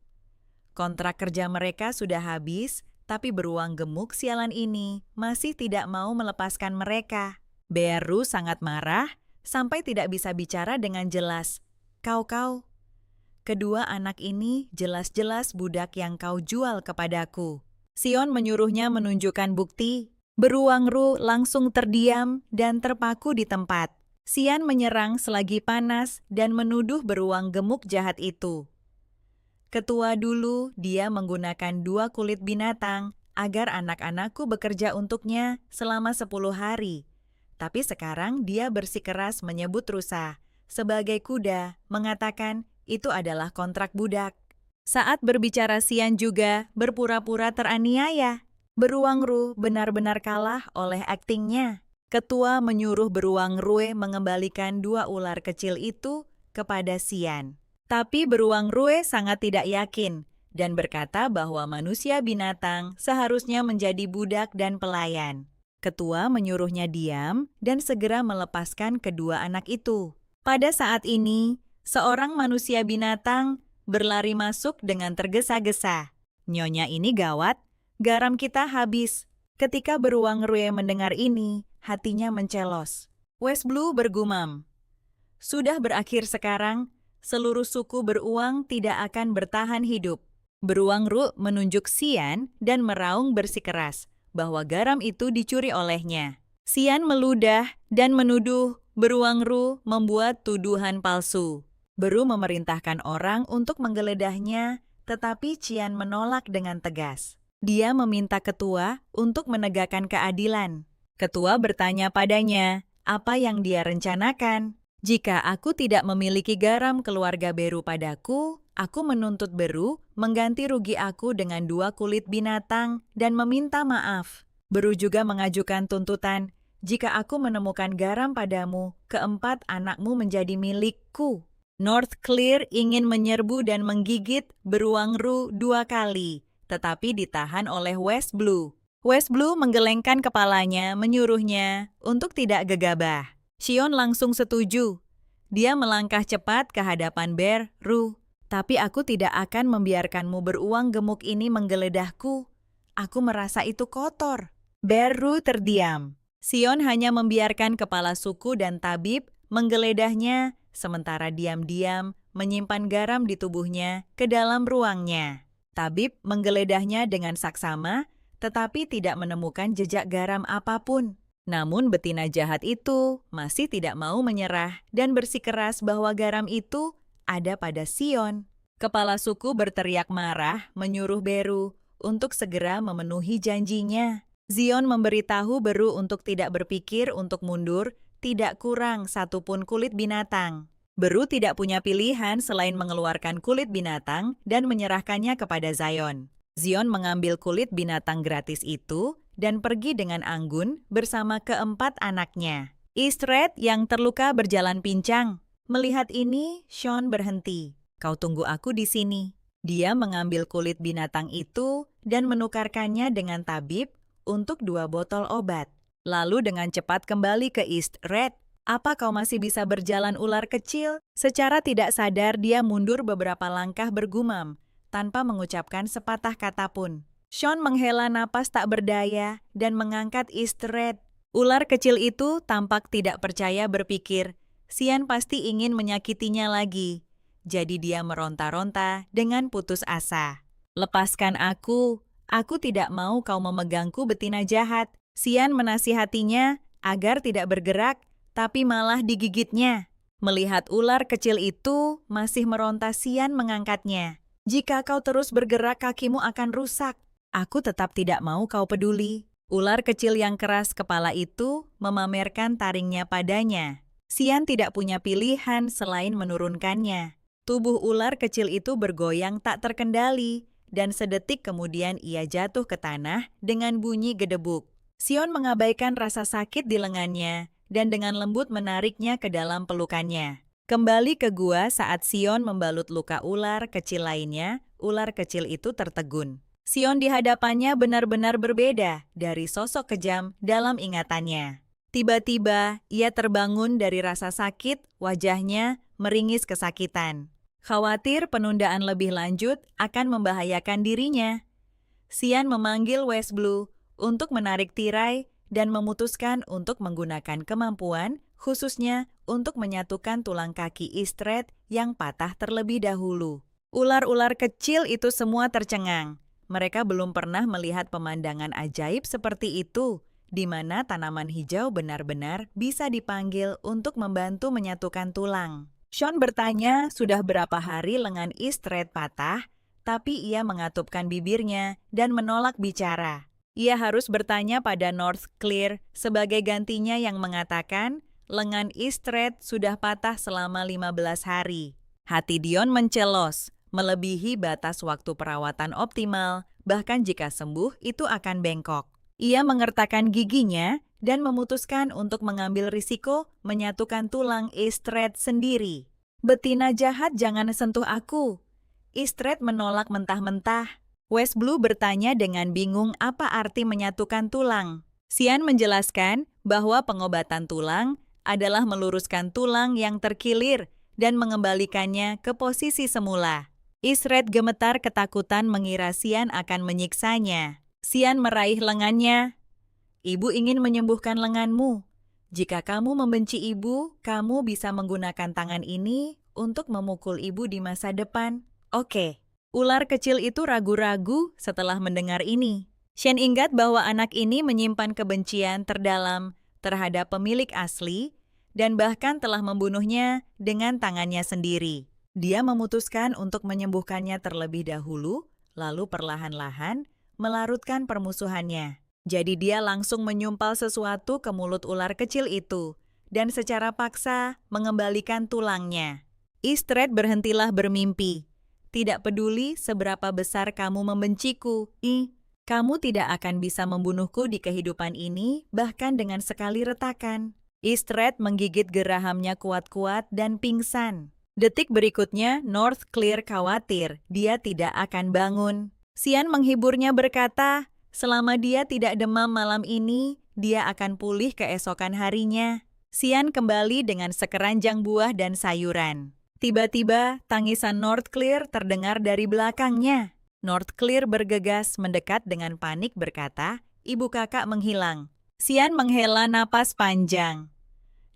Kontrak kerja mereka sudah habis, tapi beruang gemuk sialan ini masih tidak mau melepaskan mereka." Beru sangat marah sampai tidak bisa bicara dengan jelas. Kau, kedua anak ini jelas-jelas budak yang kau jual kepadaku." Sion menyuruhnya menunjukkan bukti. Beruang Ru langsung terdiam dan terpaku di tempat. Sion menyerang selagi panas dan menuduh beruang gemuk jahat itu. "Ketua, dulu dia menggunakan 2 kulit binatang agar anak-anakku bekerja untuknya selama 10 hari. Tapi sekarang dia bersikeras menyebut rusa sebagai kuda, mengatakan itu adalah kontrak budak." Saat berbicara Sion juga berpura-pura teraniaya. Beruang Ru benar-benar kalah oleh aktingnya. Ketua menyuruh beruang Rue mengembalikan 2 ular kecil itu kepada Sion. Tapi beruang Rue sangat tidak yakin dan berkata bahwa manusia binatang seharusnya menjadi budak dan pelayan. Ketua menyuruhnya diam dan segera melepaskan kedua anak itu. Pada saat ini, seorang manusia binatang berlari masuk dengan tergesa-gesa. "Nyonya, ini gawat, garam kita habis." Ketika beruang Rue mendengar ini, hatinya mencelos. West Blue bergumam, "Sudah berakhir sekarang, seluruh suku beruang tidak akan bertahan hidup." Beruang Ru menunjuk Sion dan meraung bersikeras bahwa garam itu dicuri olehnya. Sion meludah dan menuduh beruang Ru membuat tuduhan palsu. Beru memerintahkan orang untuk menggeledahnya, tetapi Sion menolak dengan tegas. Dia meminta ketua untuk menegakkan keadilan. Ketua bertanya padanya, apa yang dia rencanakan? "Jika aku tidak memiliki garam keluarga Beru padaku, aku menuntut Beru mengganti rugi aku dengan 2 kulit binatang dan meminta maaf." Beru juga mengajukan tuntutan, "Jika aku menemukan garam padamu, keempat anakmu menjadi milikku." North Clear ingin menyerbu dan menggigit beruang Ru 2 kali, tetapi ditahan oleh West Blue. West Blue menggelengkan kepalanya, menyuruhnya untuk tidak gegabah. Sion langsung setuju. Dia melangkah cepat ke hadapan Beru. "Tapi aku tidak akan membiarkanmu beruang gemuk ini menggeledahku. Aku merasa itu kotor." Beru terdiam. Sion hanya membiarkan kepala suku dan tabib menggeledahnya, sementara diam-diam menyimpan garam di tubuhnya ke dalam ruangnya. Tabib menggeledahnya dengan saksama, tetapi tidak menemukan jejak garam apapun. Namun betina jahat itu masih tidak mau menyerah dan bersikeras bahwa garam itu ada pada Sion. Kepala suku berteriak marah menyuruh Beru untuk segera memenuhi janjinya. Sion memberitahu Beru untuk tidak berpikir untuk mundur, tidak kurang satupun kulit binatang. Beru tidak punya pilihan selain mengeluarkan kulit binatang dan menyerahkannya kepada Sion. Sion mengambil kulit binatang gratis itu dan pergi dengan anggun bersama keempat anaknya. Istred yang terluka berjalan pincang. Melihat ini, Sean berhenti. Kau tunggu aku di sini. Dia mengambil kulit binatang itu dan menukarkannya dengan tabib untuk 2 botol obat. Lalu dengan cepat kembali ke Istred. Apa kau masih bisa berjalan, ular kecil? Secara tidak sadar dia mundur beberapa langkah bergumam, tanpa mengucapkan sepatah kata pun. Sean menghela napas tak berdaya dan mengangkat Istred. Ular kecil itu tampak tidak percaya, berpikir, Xian pasti ingin menyakitinya lagi. Jadi dia meronta-ronta dengan putus asa. Lepaskan aku tidak mau kau memegangku, betina jahat. Xian menasihatinya agar tidak bergerak, tapi malah digigitnya. Melihat ular kecil itu masih meronta, Xian mengangkatnya. Jika kau terus bergerak, kakimu akan rusak. Aku tetap tidak mau kau peduli. Ular kecil yang keras kepala itu memamerkan taringnya padanya. Xian tidak punya pilihan selain menurunkannya. Tubuh ular kecil itu bergoyang tak terkendali, dan sedetik kemudian ia jatuh ke tanah dengan bunyi gedebuk. Xian mengabaikan rasa sakit di lengannya, dan dengan lembut menariknya ke dalam pelukannya. Kembali ke gua saat Xian membalut luka ular kecil lainnya, ular kecil itu tertegun. Xian di hadapannya benar-benar berbeda dari sosok kejam dalam ingatannya. Tiba-tiba, ia terbangun dari rasa sakit, wajahnya meringis kesakitan. Khawatir penundaan lebih lanjut akan membahayakan dirinya. Xian memanggil West Blue untuk menarik tirai dan memutuskan untuk menggunakan kemampuan khususnya untuk menyatukan tulang kaki Istred yang patah terlebih dahulu. Ular-ular kecil itu semua tercengang. Mereka belum pernah melihat pemandangan ajaib seperti itu, di mana tanaman hijau benar-benar bisa dipanggil untuk membantu menyatukan tulang. Sean bertanya sudah berapa hari lengan Istred patah, tapi ia mengatupkan bibirnya dan menolak bicara. Ia harus bertanya pada North Clear sebagai gantinya yang mengatakan lengan Istred sudah patah selama 15 hari. Hati Dion mencelos, melebihi batas waktu perawatan optimal, bahkan jika sembuh itu akan bengkok. Ia mengertakkan giginya dan memutuskan untuk mengambil risiko menyatukan tulang Istred sendiri. Betina jahat, jangan sentuh aku. Istred menolak mentah-mentah. West Blue bertanya dengan bingung apa arti menyatukan tulang. Xian menjelaskan bahwa pengobatan tulang adalah meluruskan tulang yang terkilir dan mengembalikannya ke posisi semula. Istred gemetar ketakutan mengira Xian akan menyiksanya. Xian meraih lengannya. Ibu ingin menyembuhkan lenganmu. Jika kamu membenci ibu, kamu bisa menggunakan tangan ini untuk memukul ibu di masa depan. Oke. Ular kecil itu ragu-ragu setelah mendengar ini. Shen ingat bahwa anak ini menyimpan kebencian terdalam terhadap pemilik asli dan bahkan telah membunuhnya dengan tangannya sendiri. Dia memutuskan untuk menyembuhkannya terlebih dahulu, lalu perlahan-lahan melarutkan permusuhannya. Jadi dia langsung menyumpal sesuatu ke mulut ular kecil itu dan secara paksa mengembalikan tulangnya. Istred, berhentilah bermimpi. Tidak peduli seberapa besar kamu membenciku, kamu tidak akan bisa membunuhku di kehidupan ini, bahkan dengan sekali retakan. Istred menggigit gerahamnya kuat-kuat dan pingsan. Detik berikutnya, North Clear khawatir dia tidak akan bangun. Xian menghiburnya berkata, selama dia tidak demam malam ini, dia akan pulih keesokan harinya. Xian kembali dengan sekeranjang buah dan sayuran. Tiba-tiba, tangisan North Clear terdengar dari belakangnya. North Clear bergegas mendekat dengan panik berkata, ibu kakak menghilang. Xian menghela napas panjang.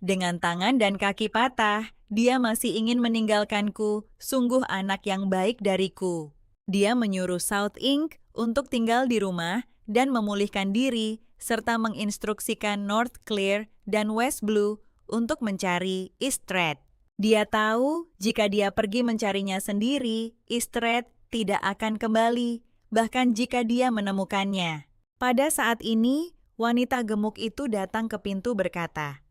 Dengan tangan dan kaki patah, dia masih ingin meninggalkanku, sungguh anak yang baik dariku. Dia menyuruh South Ink untuk tinggal di rumah dan memulihkan diri, serta menginstruksikan North Clear dan West Blue untuk mencari Istred. Dia tahu jika dia pergi mencarinya sendiri, Istred tidak akan kembali, bahkan jika dia menemukannya. Pada saat ini, wanita gemuk itu datang ke pintu berkata,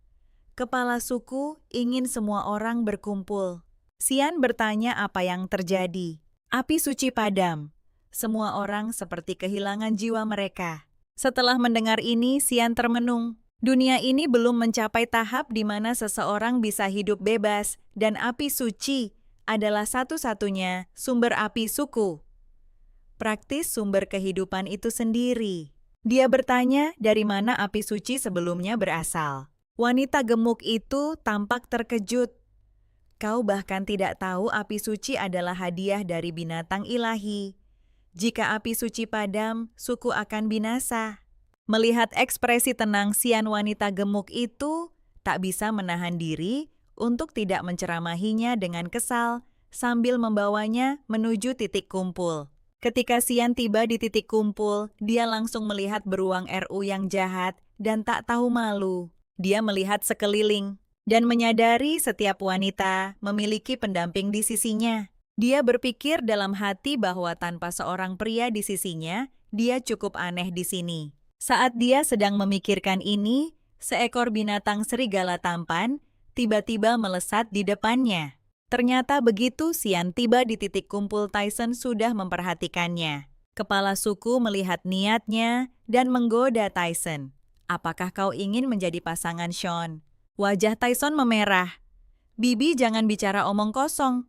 kepala suku ingin semua orang berkumpul. Xian bertanya apa yang terjadi. Api suci padam. Semua orang seperti kehilangan jiwa mereka. Setelah mendengar ini, Xian termenung. Dunia ini belum mencapai tahap di mana seseorang bisa hidup bebas, dan api suci adalah satu-satunya sumber api suku. Praktis sumber kehidupan itu sendiri. Dia bertanya dari mana api suci sebelumnya berasal. Wanita gemuk itu tampak terkejut. Kau bahkan tidak tahu api suci adalah hadiah dari binatang ilahi. Jika api suci padam, suku akan binasa. Melihat ekspresi tenang Xian wanita gemuk itu, tak bisa menahan diri untuk tidak menceramahinya dengan kesal sambil membawanya menuju titik kumpul. Ketika Xian tiba di titik kumpul, dia langsung melihat beruang RU yang jahat dan tak tahu malu. Dia melihat sekeliling dan menyadari setiap wanita memiliki pendamping di sisinya. Dia berpikir dalam hati bahwa tanpa seorang pria di sisinya, dia cukup aneh di sini. Saat dia sedang memikirkan ini, seekor binatang serigala tampan tiba-tiba melesat di depannya. Ternyata begitu Xian tiba di titik kumpul, Tyson sudah memperhatikannya. Kepala suku melihat niatnya dan menggoda Tyson. Apakah kau ingin menjadi pasangan Sean? Wajah Tyson memerah. Bibi, jangan bicara omong kosong.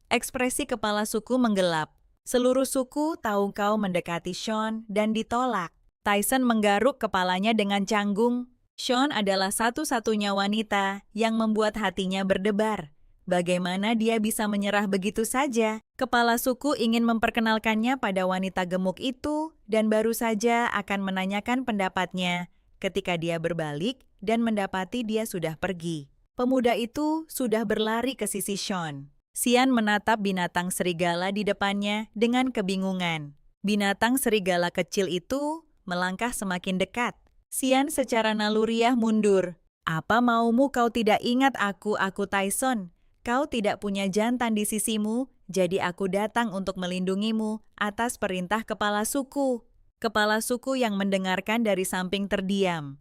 Ekspresi kepala suku menggelap. Seluruh suku tahu kau mendekati Sean dan ditolak. Tyson menggaruk kepalanya dengan canggung. Sean adalah satu-satunya wanita yang membuat hatinya berdebar. Bagaimana dia bisa menyerah begitu saja? Kepala suku ingin memperkenalkannya pada wanita gemuk itu dan baru saja akan menanyakan pendapatnya ketika dia berbalik dan mendapati dia sudah pergi. Pemuda itu sudah berlari ke sisi Sean. Xian menatap binatang serigala di depannya dengan kebingungan. Binatang serigala kecil itu melangkah semakin dekat. Xian secara naluriah mundur. Apa maumu? Kau tidak ingat aku Tyson. Kau tidak punya jantan di sisimu, jadi aku datang untuk melindungimu atas perintah kepala suku. Kepala suku yang mendengarkan dari samping terdiam.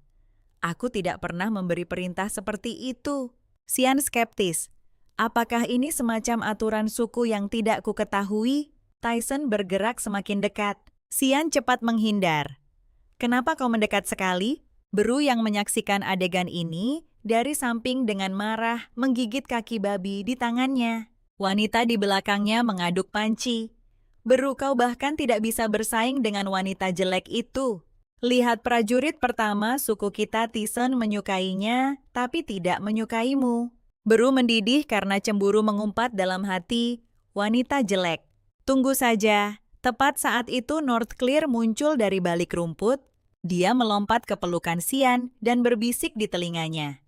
Aku tidak pernah memberi perintah seperti itu. Xian skeptis. Apakah ini semacam aturan suku yang tidak ku ketahui? Tyson bergerak semakin dekat. Xian cepat menghindar. Kenapa kau mendekat sekali? Beru yang menyaksikan adegan ini dari samping dengan marah menggigit kaki babi di tangannya. Wanita di belakangnya mengaduk panci. Beru, kau bahkan tidak bisa bersaing dengan wanita jelek itu. Lihat prajurit pertama suku kita, Tyson menyukainya, tapi tidak menyukaimu. Beru mendidih karena cemburu mengumpat dalam hati, wanita jelek. Tunggu saja, tepat saat itu Northclear muncul dari balik rumput. Dia melompat ke pelukan Xian dan berbisik di telinganya.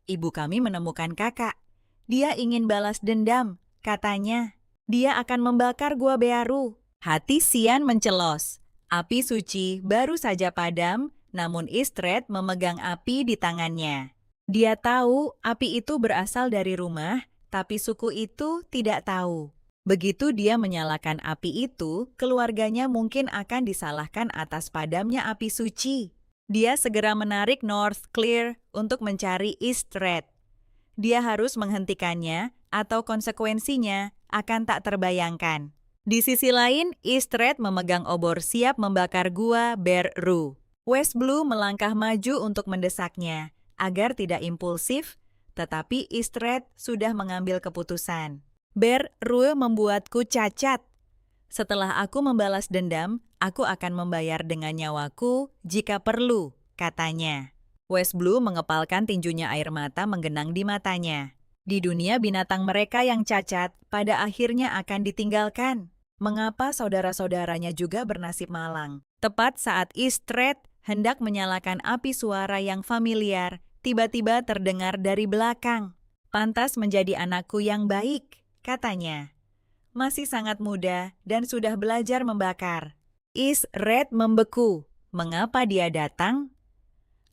Ibu kami menemukan kakak. Dia ingin balas dendam, katanya. Dia akan membakar gua Bearu. Hati Xian mencelos. Api suci baru saja padam, namun Istred memegang api di tangannya. Dia tahu api itu berasal dari rumah, tapi suku itu tidak tahu. Begitu dia menyalakan api itu, keluarganya mungkin akan disalahkan atas padamnya api suci. Dia segera menarik Northclear untuk mencari Istred. Dia harus menghentikannya atau konsekuensinya akan tak terbayangkan. Di sisi lain, Istred memegang obor siap membakar gua Bear-Ru. West Blue melangkah maju untuk mendesaknya agar tidak impulsif, tetapi Istred sudah mengambil keputusan. Bear-Ru membuatku cacat. Setelah aku membalas dendam, aku akan membayar dengan nyawaku jika perlu, katanya. West Blue mengepalkan tinjunya, air mata menggenang di matanya. Di dunia binatang mereka yang cacat, pada akhirnya akan ditinggalkan. Mengapa saudara-saudaranya juga bernasib malang? Tepat saat Istred hendak menyalakan api, suara yang familiar tiba-tiba terdengar dari belakang. Pantas menjadi anakku yang baik, katanya. Masih sangat muda dan sudah belajar membakar. Istred membeku. Mengapa dia datang?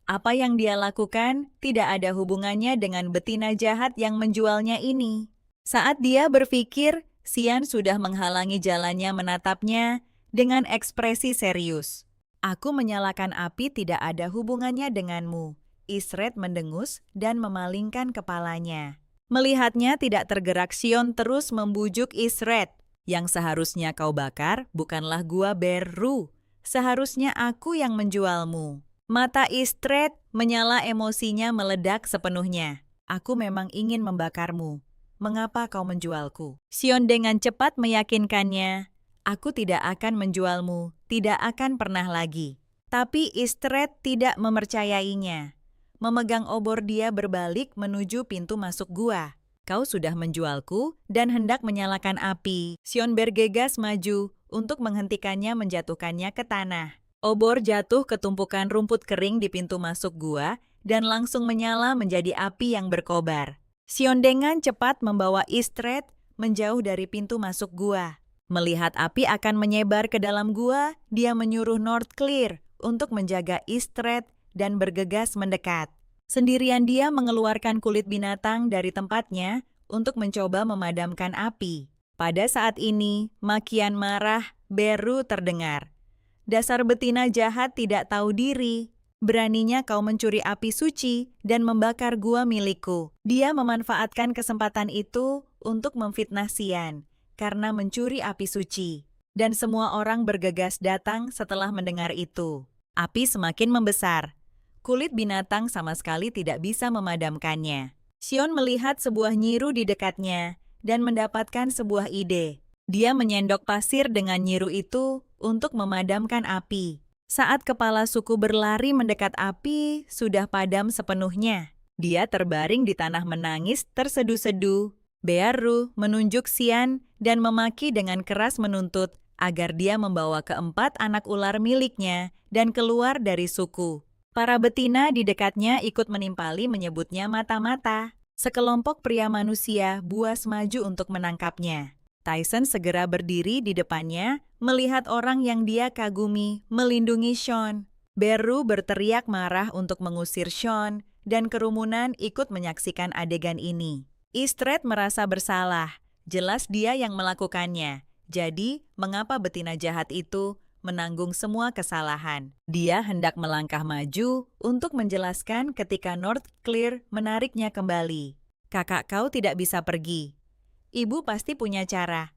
Apa yang dia lakukan tidak ada hubungannya dengan betina jahat yang menjualnya ini. Saat dia berpikir, Xian sudah menghalangi jalannya menatapnya dengan ekspresi serius. Aku menyalakan api tidak ada hubungannya denganmu. Istred mendengus dan memalingkan kepalanya. Melihatnya tidak tergerak, Xion terus membujuk Istred. Yang seharusnya kau bakar bukanlah gua Bear-Ru. Seharusnya aku yang menjualmu. Mata Istred menyala, emosinya meledak sepenuhnya. Aku memang ingin membakarmu. Mengapa kau menjualku? Sion dengan cepat meyakinkannya. Aku tidak akan menjualmu, tidak akan pernah lagi. Tapi Istred tidak mempercayainya. Memegang obor, dia berbalik menuju pintu masuk gua. Kau sudah menjualku dan hendak menyalakan api. Sion bergegas maju untuk menghentikannya, menjatuhkannya ke tanah. Obor jatuh ke tumpukan rumput kering di pintu masuk gua dan langsung menyala menjadi api yang berkobar. Sion dengan cepat membawa Istred menjauh dari pintu masuk gua. Melihat api akan menyebar ke dalam gua, dia menyuruh Northclear untuk menjaga Istred dan bergegas mendekat. Sendirian dia mengeluarkan kulit binatang dari tempatnya untuk mencoba memadamkan api. Pada saat ini, makian marah Beru terdengar. Dasar betina jahat tidak tahu diri. Beraninya kau mencuri api suci dan membakar gua milikku. Dia memanfaatkan kesempatan itu untuk memfitnah Xian karena mencuri api suci. Dan semua orang bergegas datang setelah mendengar itu. Api semakin membesar. Kulit binatang sama sekali tidak bisa memadamkannya. Xion melihat sebuah nyiru di dekatnya dan mendapatkan sebuah ide. Dia menyendok pasir dengan nyiru itu untuk memadamkan api. Saat kepala suku berlari mendekat, api sudah padam sepenuhnya. Dia terbaring di tanah menangis terseduh-seduh. Beru menunjuk Xian dan memaki dengan keras, menuntut agar dia membawa keempat anak ular miliknya dan keluar dari suku. Para betina di dekatnya ikut menimpali, menyebutnya mata-mata. Sekelompok pria manusia buas maju untuk menangkapnya. Tyson segera berdiri di depannya, melihat orang yang dia kagumi melindungi Sean. Beru berteriak marah untuk mengusir Sean, dan kerumunan ikut menyaksikan adegan ini. Istred merasa bersalah, jelas dia yang melakukannya. Jadi, mengapa betina jahat itu menanggung semua kesalahan? Dia hendak melangkah maju untuk menjelaskan ketika Northclear menariknya kembali. Kakak, kau tidak bisa pergi. Ibu pasti punya cara.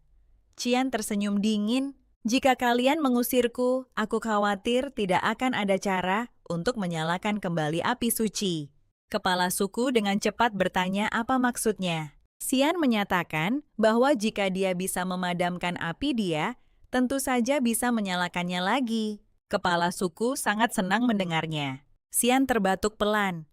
Cian tersenyum dingin. Jika kalian mengusirku, aku khawatir tidak akan ada cara untuk menyalakan kembali api suci. Kepala suku dengan cepat bertanya apa maksudnya. Xian menyatakan bahwa jika dia bisa memadamkan api, dia tentu saja bisa menyalakannya lagi. Kepala suku sangat senang mendengarnya. Xian terbatuk pelan.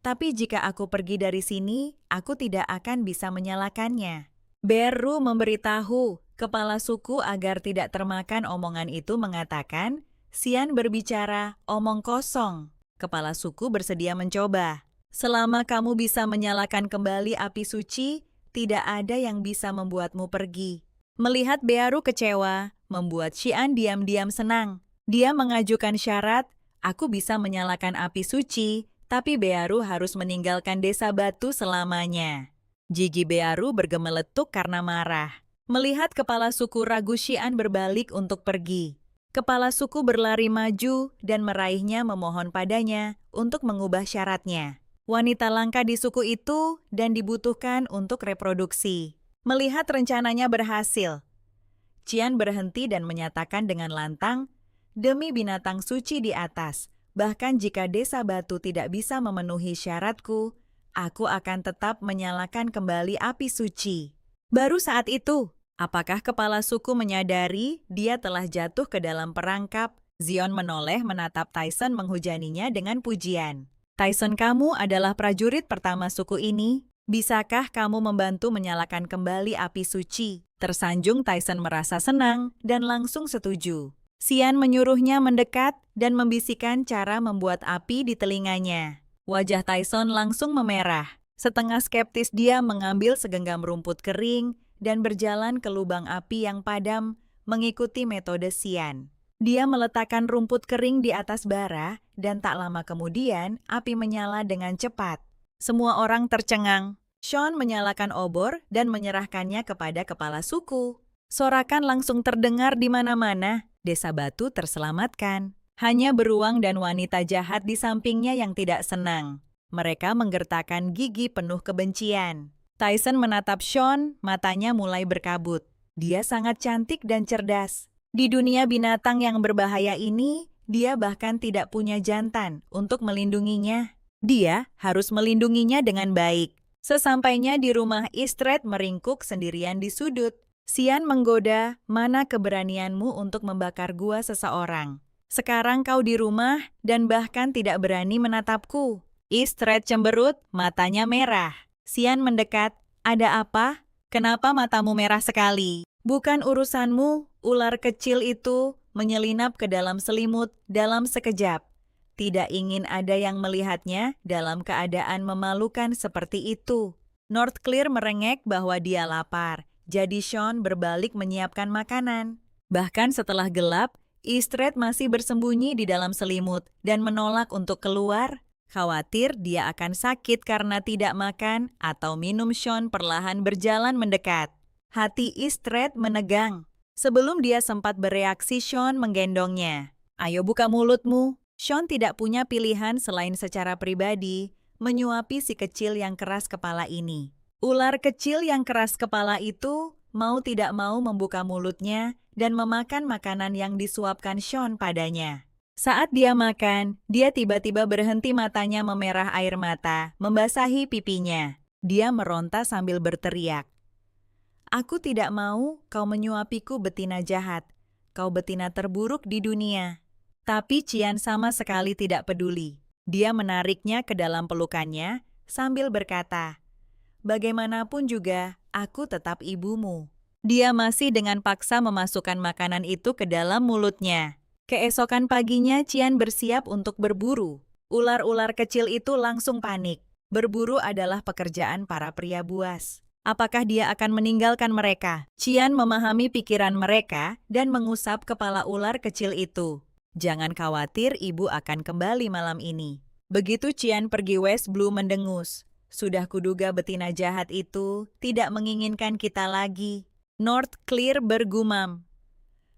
Tapi jika aku pergi dari sini, aku tidak akan bisa menyalakannya. Beru memberitahu kepala suku agar tidak termakan omongan itu, mengatakan, Xian berbicara omong kosong. Kepala suku bersedia mencoba. Selama kamu bisa menyalakan kembali api suci, tidak ada yang bisa membuatmu pergi. Melihat Beru kecewa, membuat Xian diam-diam senang. Dia mengajukan syarat, aku bisa menyalakan api suci, tapi Beru harus meninggalkan desa batu selamanya. Gigi Beru bergemeletuk karena marah. Melihat kepala suku ragu, Xian berbalik untuk pergi. Kepala suku berlari maju dan meraihnya, memohon padanya untuk mengubah syaratnya. Wanita langka di suku itu dan dibutuhkan untuk reproduksi. Melihat rencananya berhasil, Xian berhenti dan menyatakan dengan lantang, demi binatang suci di atas, bahkan jika desa batu tidak bisa memenuhi syaratku, aku akan tetap menyalakan kembali api suci. Baru saat itu, apakah kepala suku menyadari dia telah jatuh ke dalam perangkap? Zion menoleh menatap Tyson, menghujaninya dengan pujian. Tyson, kamu adalah prajurit pertama suku ini. Bisakah kamu membantu menyalakan kembali api suci? Tersanjung, Tyson merasa senang dan langsung setuju. Xian menyuruhnya mendekat dan membisikkan cara membuat api di telinganya. Wajah Tyson langsung memerah. Setengah skeptis, dia mengambil segenggam rumput kering dan berjalan ke lubang api yang padam, mengikuti metode Xian. Dia meletakkan rumput kering di atas bara, dan tak lama kemudian api menyala dengan cepat. Semua orang tercengang. Sean menyalakan obor dan menyerahkannya kepada kepala suku. Sorakan langsung terdengar di mana-mana. Desa batu terselamatkan. Hanya beruang dan wanita jahat di sampingnya yang tidak senang. Mereka menggertakkan gigi penuh kebencian. Tyson menatap Sean, matanya mulai berkabut. Dia sangat cantik dan cerdas. Di dunia binatang yang berbahaya ini, dia bahkan tidak punya jantan untuk melindunginya. Dia harus melindunginya dengan baik. Sesampainya di rumah, Istred meringkuk sendirian di sudut. Xian menggoda, mana keberanianmu untuk membakar gua seseorang? Sekarang kau di rumah dan bahkan tidak berani menatapku. Istred cemberut, matanya merah. Xian mendekat, ada apa? Kenapa matamu merah sekali? Bukan urusanmu, ular kecil itu menyelinap ke dalam selimut dalam sekejap. Tidak ingin ada yang melihatnya dalam keadaan memalukan seperti itu. Northclear merengek bahwa dia lapar, jadi Sean berbalik menyiapkan makanan. Bahkan setelah gelap, Istred masih bersembunyi di dalam selimut dan menolak untuk keluar. Khawatir dia akan sakit karena tidak makan atau minum. Sean perlahan berjalan mendekat. Hati Istred menegang. Sebelum dia sempat bereaksi, Sean menggendongnya. Ayo buka mulutmu. Sean tidak punya pilihan selain secara pribadi menyuapi si kecil yang keras kepala ini. Ular kecil yang keras kepala itu mau tidak mau membuka mulutnya dan memakan makanan yang disuapkan Sean padanya. Saat dia makan, dia tiba-tiba berhenti, matanya memerah, air mata membasahi pipinya. Dia meronta sambil berteriak. Aku tidak mau kau menyuapiku, betina jahat. Kau betina terburuk di dunia. Tapi Qian sama sekali tidak peduli. Dia menariknya ke dalam pelukannya sambil berkata, bagaimanapun juga, aku tetap ibumu. Dia masih dengan paksa memasukkan makanan itu ke dalam mulutnya. Keesokan paginya, Qian bersiap untuk berburu. Ular-ular kecil itu langsung panik. Berburu adalah pekerjaan para pria buas. Apakah dia akan meninggalkan mereka? Qian memahami pikiran mereka dan mengusap kepala ular kecil itu. Jangan khawatir, ibu akan kembali malam ini. Begitu Qian pergi, West Blue mendengus. Sudah kuduga betina jahat itu tidak menginginkan kita lagi. Northclear bergumam.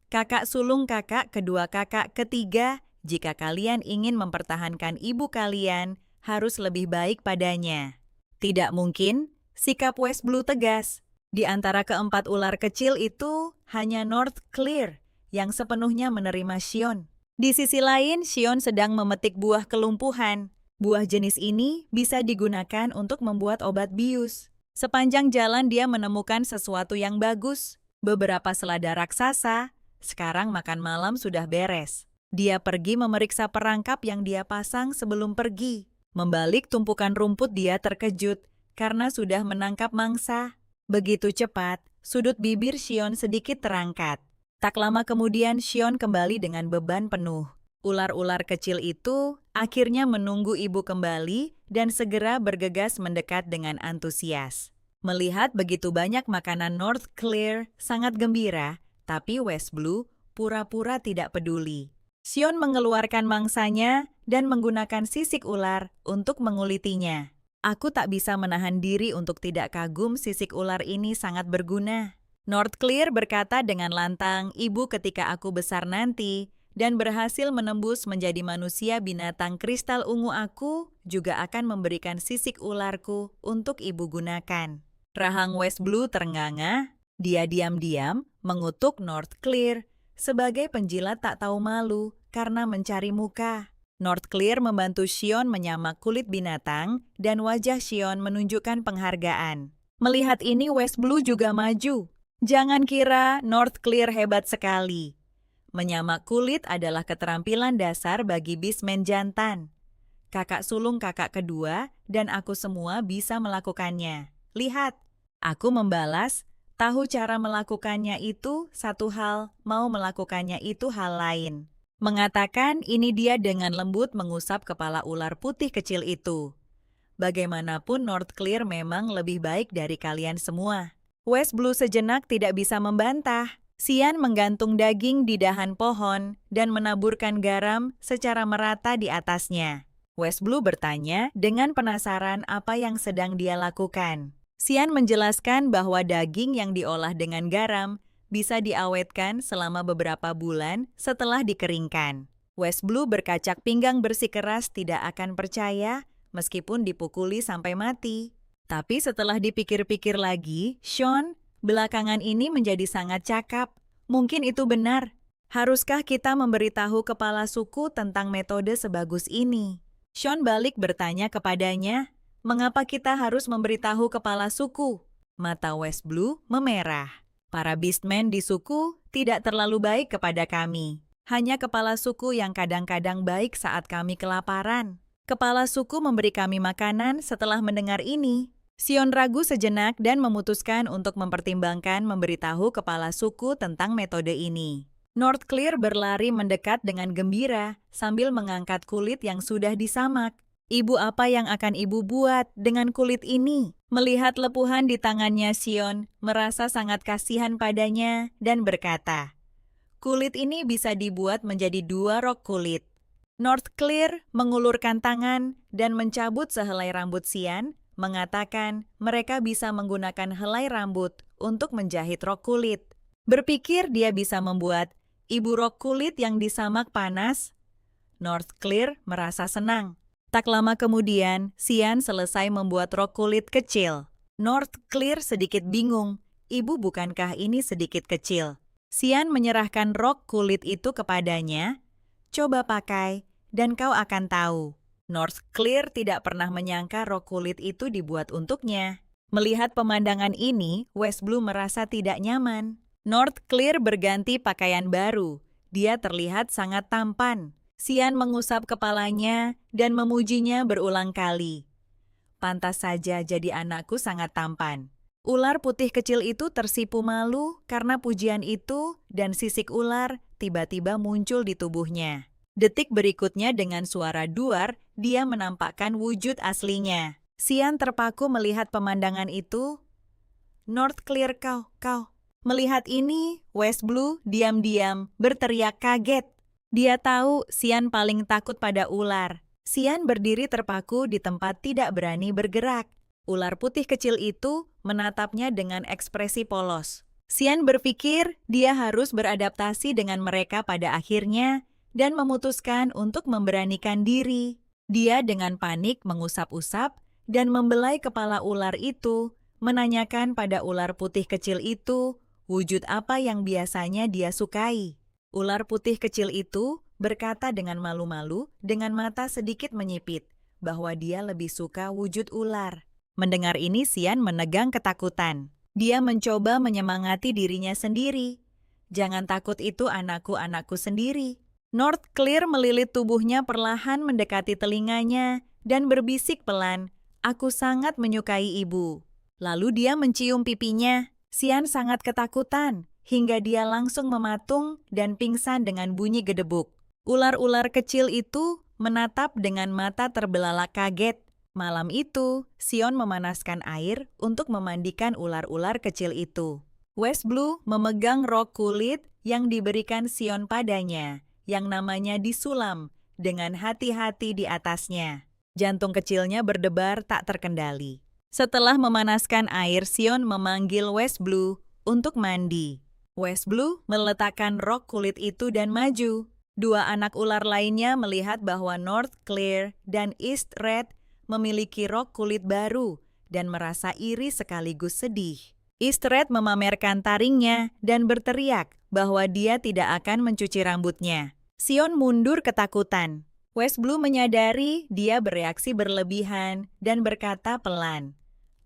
Kakak sulung, kakak kedua, kakak ketiga, jika kalian ingin mempertahankan ibu kalian, harus lebih baik padanya. Tidak mungkin, sikap West Blue tegas. Di antara keempat ular kecil itu, hanya Northclear yang sepenuhnya menerima Sean. Di sisi lain, Sean sedang memetik buah kelumpuhan. Buah jenis ini bisa digunakan untuk membuat obat bius. Sepanjang jalan dia menemukan sesuatu yang bagus. Beberapa selada raksasa. Sekarang makan malam sudah beres. Dia pergi memeriksa perangkap yang dia pasang sebelum pergi. Membalik tumpukan rumput, dia terkejut karena sudah menangkap mangsa. Begitu cepat, sudut bibir Sean sedikit terangkat. Tak lama kemudian, Sean kembali dengan beban penuh. Ular-ular kecil itu akhirnya menunggu ibu kembali dan segera bergegas mendekat dengan antusias. Melihat begitu banyak makanan, Northclear sangat gembira, tapi West Blue pura-pura tidak peduli. Sean mengeluarkan mangsanya dan menggunakan sisik ular untuk mengulitinya. Aku tak bisa menahan diri untuk tidak kagum, sisik ular ini sangat berguna. Northclear berkata dengan lantang, ibu ketika aku besar nanti dan berhasil menembus menjadi manusia, binatang kristal ungu, aku juga akan memberikan sisik ularku untuk ibu gunakan. Rahang West Blue ternganga, dia diam-diam mengutuk Northclear sebagai penjilat tak tahu malu karena mencari muka. Northclear membantu Sean menyamak kulit binatang dan wajah Sean menunjukkan penghargaan. Melihat ini, West Blue juga maju. Jangan kira Northclear hebat sekali. Menyamak kulit adalah keterampilan dasar bagi beastman jantan. Kakak sulung, kakak kedua, dan aku semua bisa melakukannya. Lihat, aku membalas. Tahu cara melakukannya itu satu hal, mau melakukannya itu hal lain. Mengatakan ini, dia dengan lembut mengusap kepala ular putih kecil itu. Bagaimanapun Northclear memang lebih baik dari kalian semua. West Blue sejenak tidak bisa membantah. Xian menggantung daging di dahan pohon dan menaburkan garam secara merata di atasnya. West Blue bertanya dengan penasaran apa yang sedang dia lakukan. Xian menjelaskan bahwa daging yang diolah dengan garam bisa diawetkan selama beberapa bulan setelah dikeringkan. West Blue berkacak pinggang bersikeras, tidak akan percaya meskipun dipukuli sampai mati. Tapi setelah dipikir-pikir lagi, Sean belakangan ini menjadi sangat cakap. Mungkin itu benar. Haruskah kita memberitahu kepala suku tentang metode sebagus ini? Sean balik bertanya kepadanya, mengapa kita harus memberitahu kepala suku? Mata West Blue memerah. Para beastmen di suku tidak terlalu baik kepada kami. Hanya kepala suku yang kadang-kadang baik saat kami kelaparan. Kepala suku memberi kami makanan setelah mendengar ini. Sion ragu sejenak dan memutuskan untuk mempertimbangkan memberitahu kepala suku tentang metode ini. North Clear berlari mendekat dengan gembira sambil mengangkat kulit yang sudah disamak. Ibu, apa yang akan ibu buat dengan kulit ini? Melihat lepuhan di tangannya, Sion merasa sangat kasihan padanya dan berkata, kulit ini bisa dibuat menjadi 2 rok kulit. North Clear mengulurkan tangan dan mencabut sehelai rambut Sion, mengatakan mereka bisa menggunakan helai rambut untuk menjahit rok kulit. Berpikir dia bisa membuat ibu rok kulit yang disamak panas. North Clear merasa senang. Tak lama kemudian, Sion selesai membuat rok kulit kecil. North Clear sedikit bingung. Ibu, bukankah ini sedikit kecil? Sion menyerahkan rok kulit itu kepadanya. Coba pakai, dan kau akan tahu. North Clear tidak pernah menyangka rok kulit itu dibuat untuknya. Melihat pemandangan ini, West Blue merasa tidak nyaman. North Clear berganti pakaian baru. Dia terlihat sangat tampan. Sion mengusap kepalanya dan memujinya berulang kali. Pantas saja jadi anakku sangat tampan. Ular putih kecil itu tersipu malu karena pujian itu dan sisik ular tiba-tiba muncul di tubuhnya. Detik berikutnya dengan suara duar, dia menampakkan wujud aslinya. Sion terpaku melihat pemandangan itu. North Clear, kau. Melihat ini, West Blue diam-diam berteriak kaget. Dia tahu Sion paling takut pada ular. Sion berdiri terpaku di tempat tidak berani bergerak. Ular putih kecil itu menatapnya dengan ekspresi polos. Sion berpikir dia harus beradaptasi dengan mereka pada akhirnya dan memutuskan untuk memberanikan diri. Dia dengan panik mengusap-usap dan membelai kepala ular itu, menanyakan pada ular putih kecil itu wujud apa yang biasanya dia sukai. Ular putih kecil itu berkata dengan malu-malu, dengan mata sedikit menyipit, bahwa dia lebih suka wujud ular. Mendengar ini, Sion menegang ketakutan. Dia mencoba menyemangati dirinya sendiri. Jangan takut, itu anakku sendiri. North Clear melilit tubuhnya perlahan mendekati telinganya dan berbisik pelan, aku sangat menyukai ibu. Lalu dia mencium pipinya. Sion sangat ketakutan, hingga dia langsung mematung dan pingsan dengan bunyi gedebuk. Ular-ular kecil itu menatap dengan mata terbelalak kaget. Malam itu, Sion memanaskan air untuk memandikan ular-ular kecil itu. West Blue memegang rok kulit yang diberikan Sion padanya, yang namanya disulam, dengan hati-hati di atasnya. Jantung kecilnya berdebar tak terkendali. Setelah memanaskan air, Sion memanggil West Blue untuk mandi. West Blue meletakkan rok kulit itu dan maju. 2 anak ular lainnya melihat bahwa North Clear dan East Red memiliki rok kulit baru dan merasa iri sekaligus sedih. East Red memamerkan taringnya dan berteriak bahwa dia tidak akan mencuci rambutnya. Sion mundur ketakutan. West Blue menyadari dia bereaksi berlebihan dan berkata pelan,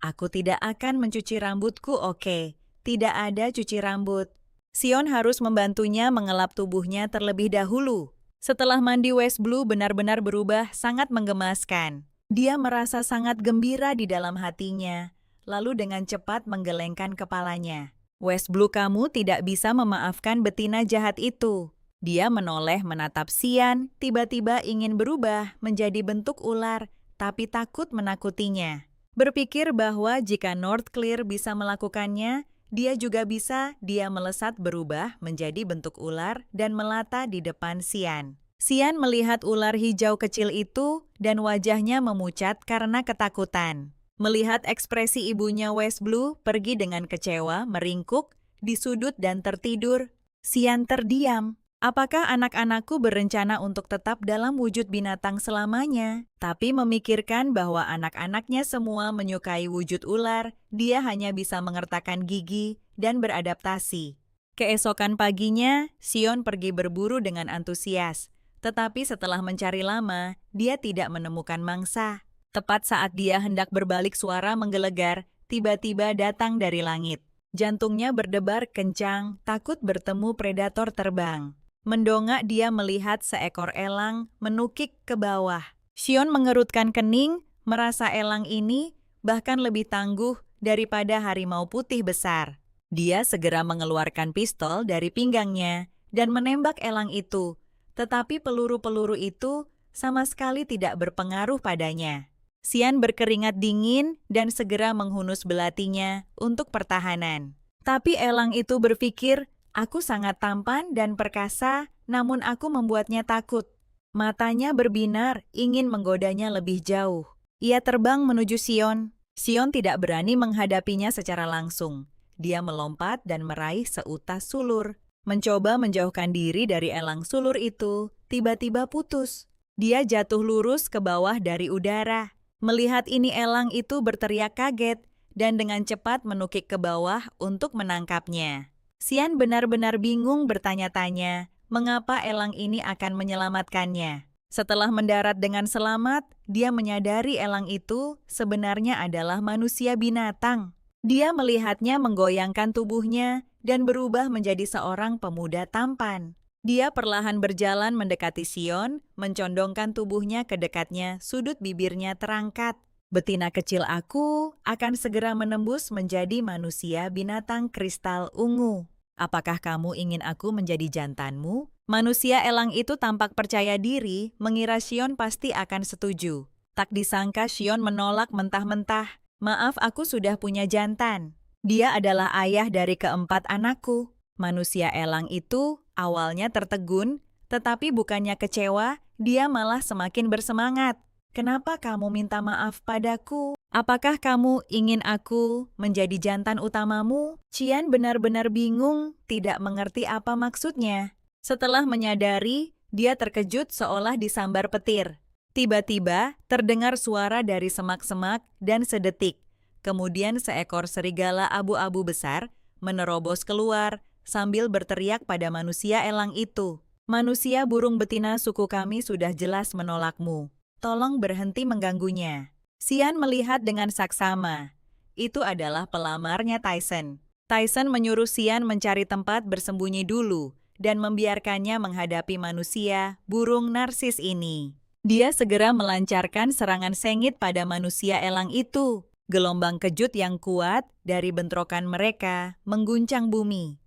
aku tidak akan mencuci rambutku, oke? Tidak ada cuci rambut. Sion harus membantunya mengelap tubuhnya terlebih dahulu. Setelah mandi, West Blue benar-benar berubah sangat menggemaskan. Dia merasa sangat gembira di dalam hatinya, lalu dengan cepat menggelengkan kepalanya. West Blue, kamu tidak bisa memaafkan betina jahat itu. Dia menoleh menatap Sion, tiba-tiba ingin berubah menjadi bentuk ular, tapi takut menakutinya. Berpikir bahwa jika North Clear bisa melakukannya, dia juga bisa. Dia melesat berubah menjadi bentuk ular dan melata di depan Sion. Sion melihat ular hijau kecil itu dan wajahnya memucat karena ketakutan. Melihat ekspresi ibunya, West Blue pergi dengan kecewa, meringkuk di sudut dan tertidur. Sion terdiam. Apakah anak-anakku berencana untuk tetap dalam wujud binatang selamanya? Tapi memikirkan bahwa anak-anaknya semua menyukai wujud ular, dia hanya bisa mengertakkan gigi dan beradaptasi. Keesokan paginya, Sion pergi berburu dengan antusias. Tetapi setelah mencari lama, dia tidak menemukan mangsa. Tepat saat dia hendak berbalik, suara menggelegar, tiba-tiba datang dari langit. Jantungnya berdebar kencang, takut bertemu predator terbang. Mendongak dia melihat seekor elang menukik ke bawah. Sion mengerutkan kening, merasa elang ini bahkan lebih tangguh daripada harimau putih besar. Dia segera mengeluarkan pistol dari pinggangnya dan menembak elang itu, tetapi peluru-peluru itu sama sekali tidak berpengaruh padanya. Sion berkeringat dingin dan segera menghunus belatinya untuk pertahanan. Tapi elang itu berpikir, aku sangat tampan dan perkasa, namun aku membuatnya takut. Matanya berbinar, ingin menggodanya lebih jauh. Ia terbang menuju Sion. Sion tidak berani menghadapinya secara langsung. Dia melompat dan meraih seutas sulur. Mencoba menjauhkan diri dari elang sulur itu, tiba-tiba putus. Dia jatuh lurus ke bawah dari udara. Melihat ini, elang itu berteriak kaget dan dengan cepat menukik ke bawah untuk menangkapnya. Sion benar-benar bingung, bertanya-tanya mengapa elang ini akan menyelamatkannya. Setelah mendarat dengan selamat, dia menyadari elang itu sebenarnya adalah manusia binatang. Dia melihatnya menggoyangkan tubuhnya dan berubah menjadi seorang pemuda tampan. Dia perlahan berjalan mendekati Sion, mencondongkan tubuhnya ke dekatnya, sudut bibirnya terangkat. Betina kecil aku akan segera menembus menjadi manusia binatang kristal ungu. Apakah kamu ingin aku menjadi jantanmu? Manusia elang itu tampak percaya diri, mengira Sion pasti akan setuju. Tak disangka Sion menolak mentah-mentah. Maaf, aku sudah punya jantan. Dia adalah ayah dari keempat anakku. Manusia elang itu awalnya tertegun, tetapi bukannya kecewa, dia malah semakin bersemangat. Kenapa kamu minta maaf padaku? Apakah kamu ingin aku menjadi jantan utamamu? Sion benar-benar bingung, tidak mengerti apa maksudnya. Setelah menyadari, dia terkejut seolah disambar petir. Tiba-tiba, terdengar suara dari semak-semak dan sedetik. Kemudian seekor serigala abu-abu besar menerobos keluar sambil berteriak pada manusia elang itu. Manusia burung betina suku kami sudah jelas menolakmu. Tolong berhenti mengganggunya. Sion melihat dengan saksama. Itu adalah pelamarnya Tyson. Tyson menyuruh Sion mencari tempat bersembunyi dulu dan membiarkannya menghadapi manusia burung narsis ini. Dia segera melancarkan serangan sengit pada manusia elang itu. Gelombang kejut yang kuat dari bentrokan mereka mengguncang bumi.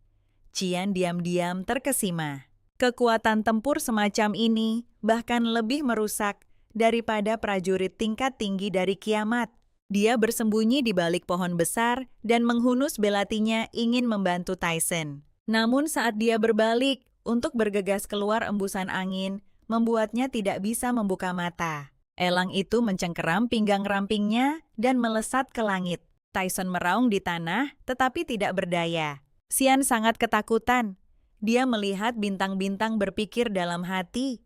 Sion diam-diam terkesima. Kekuatan tempur semacam ini bahkan lebih merusak daripada prajurit tingkat tinggi dari kiamat. Dia bersembunyi di balik pohon besar dan menghunus belatinya ingin membantu Tyson. Namun saat dia berbalik untuk bergegas keluar, embusan angin membuatnya tidak bisa membuka mata. Elang itu mencengkeram pinggang rampingnya dan melesat ke langit. Tyson meraung di tanah, tetapi tidak berdaya. Sion sangat ketakutan. Dia melihat bintang-bintang, berpikir dalam hati,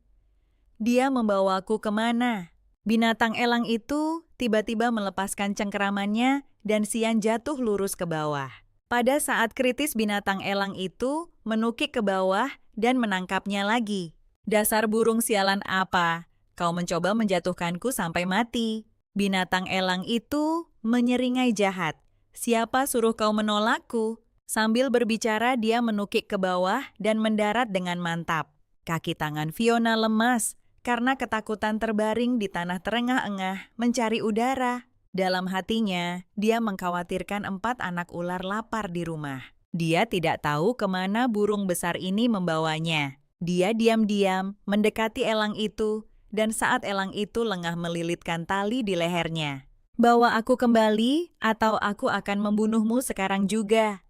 dia membawaku kemana? Binatang elang itu tiba-tiba melepaskan cengkeramannya dan Sion jatuh lurus ke bawah. Pada saat kritis, binatang elang itu menukik ke bawah dan menangkapnya lagi. Dasar burung sialan apa, kau mencoba menjatuhkanku sampai mati. Binatang elang itu menyeringai jahat. Siapa suruh kau menolakku? Sambil berbicara, dia menukik ke bawah dan mendarat dengan mantap. Kaki tangan Fiona lemas karena ketakutan, terbaring di tanah terengah-engah mencari udara. Dalam hatinya, dia mengkhawatirkan 4 anak ular lapar di rumah. Dia tidak tahu kemana burung besar ini membawanya. Dia diam-diam mendekati elang itu, dan saat elang itu lengah melilitkan tali di lehernya. Bawa aku kembali, atau aku akan membunuhmu sekarang juga.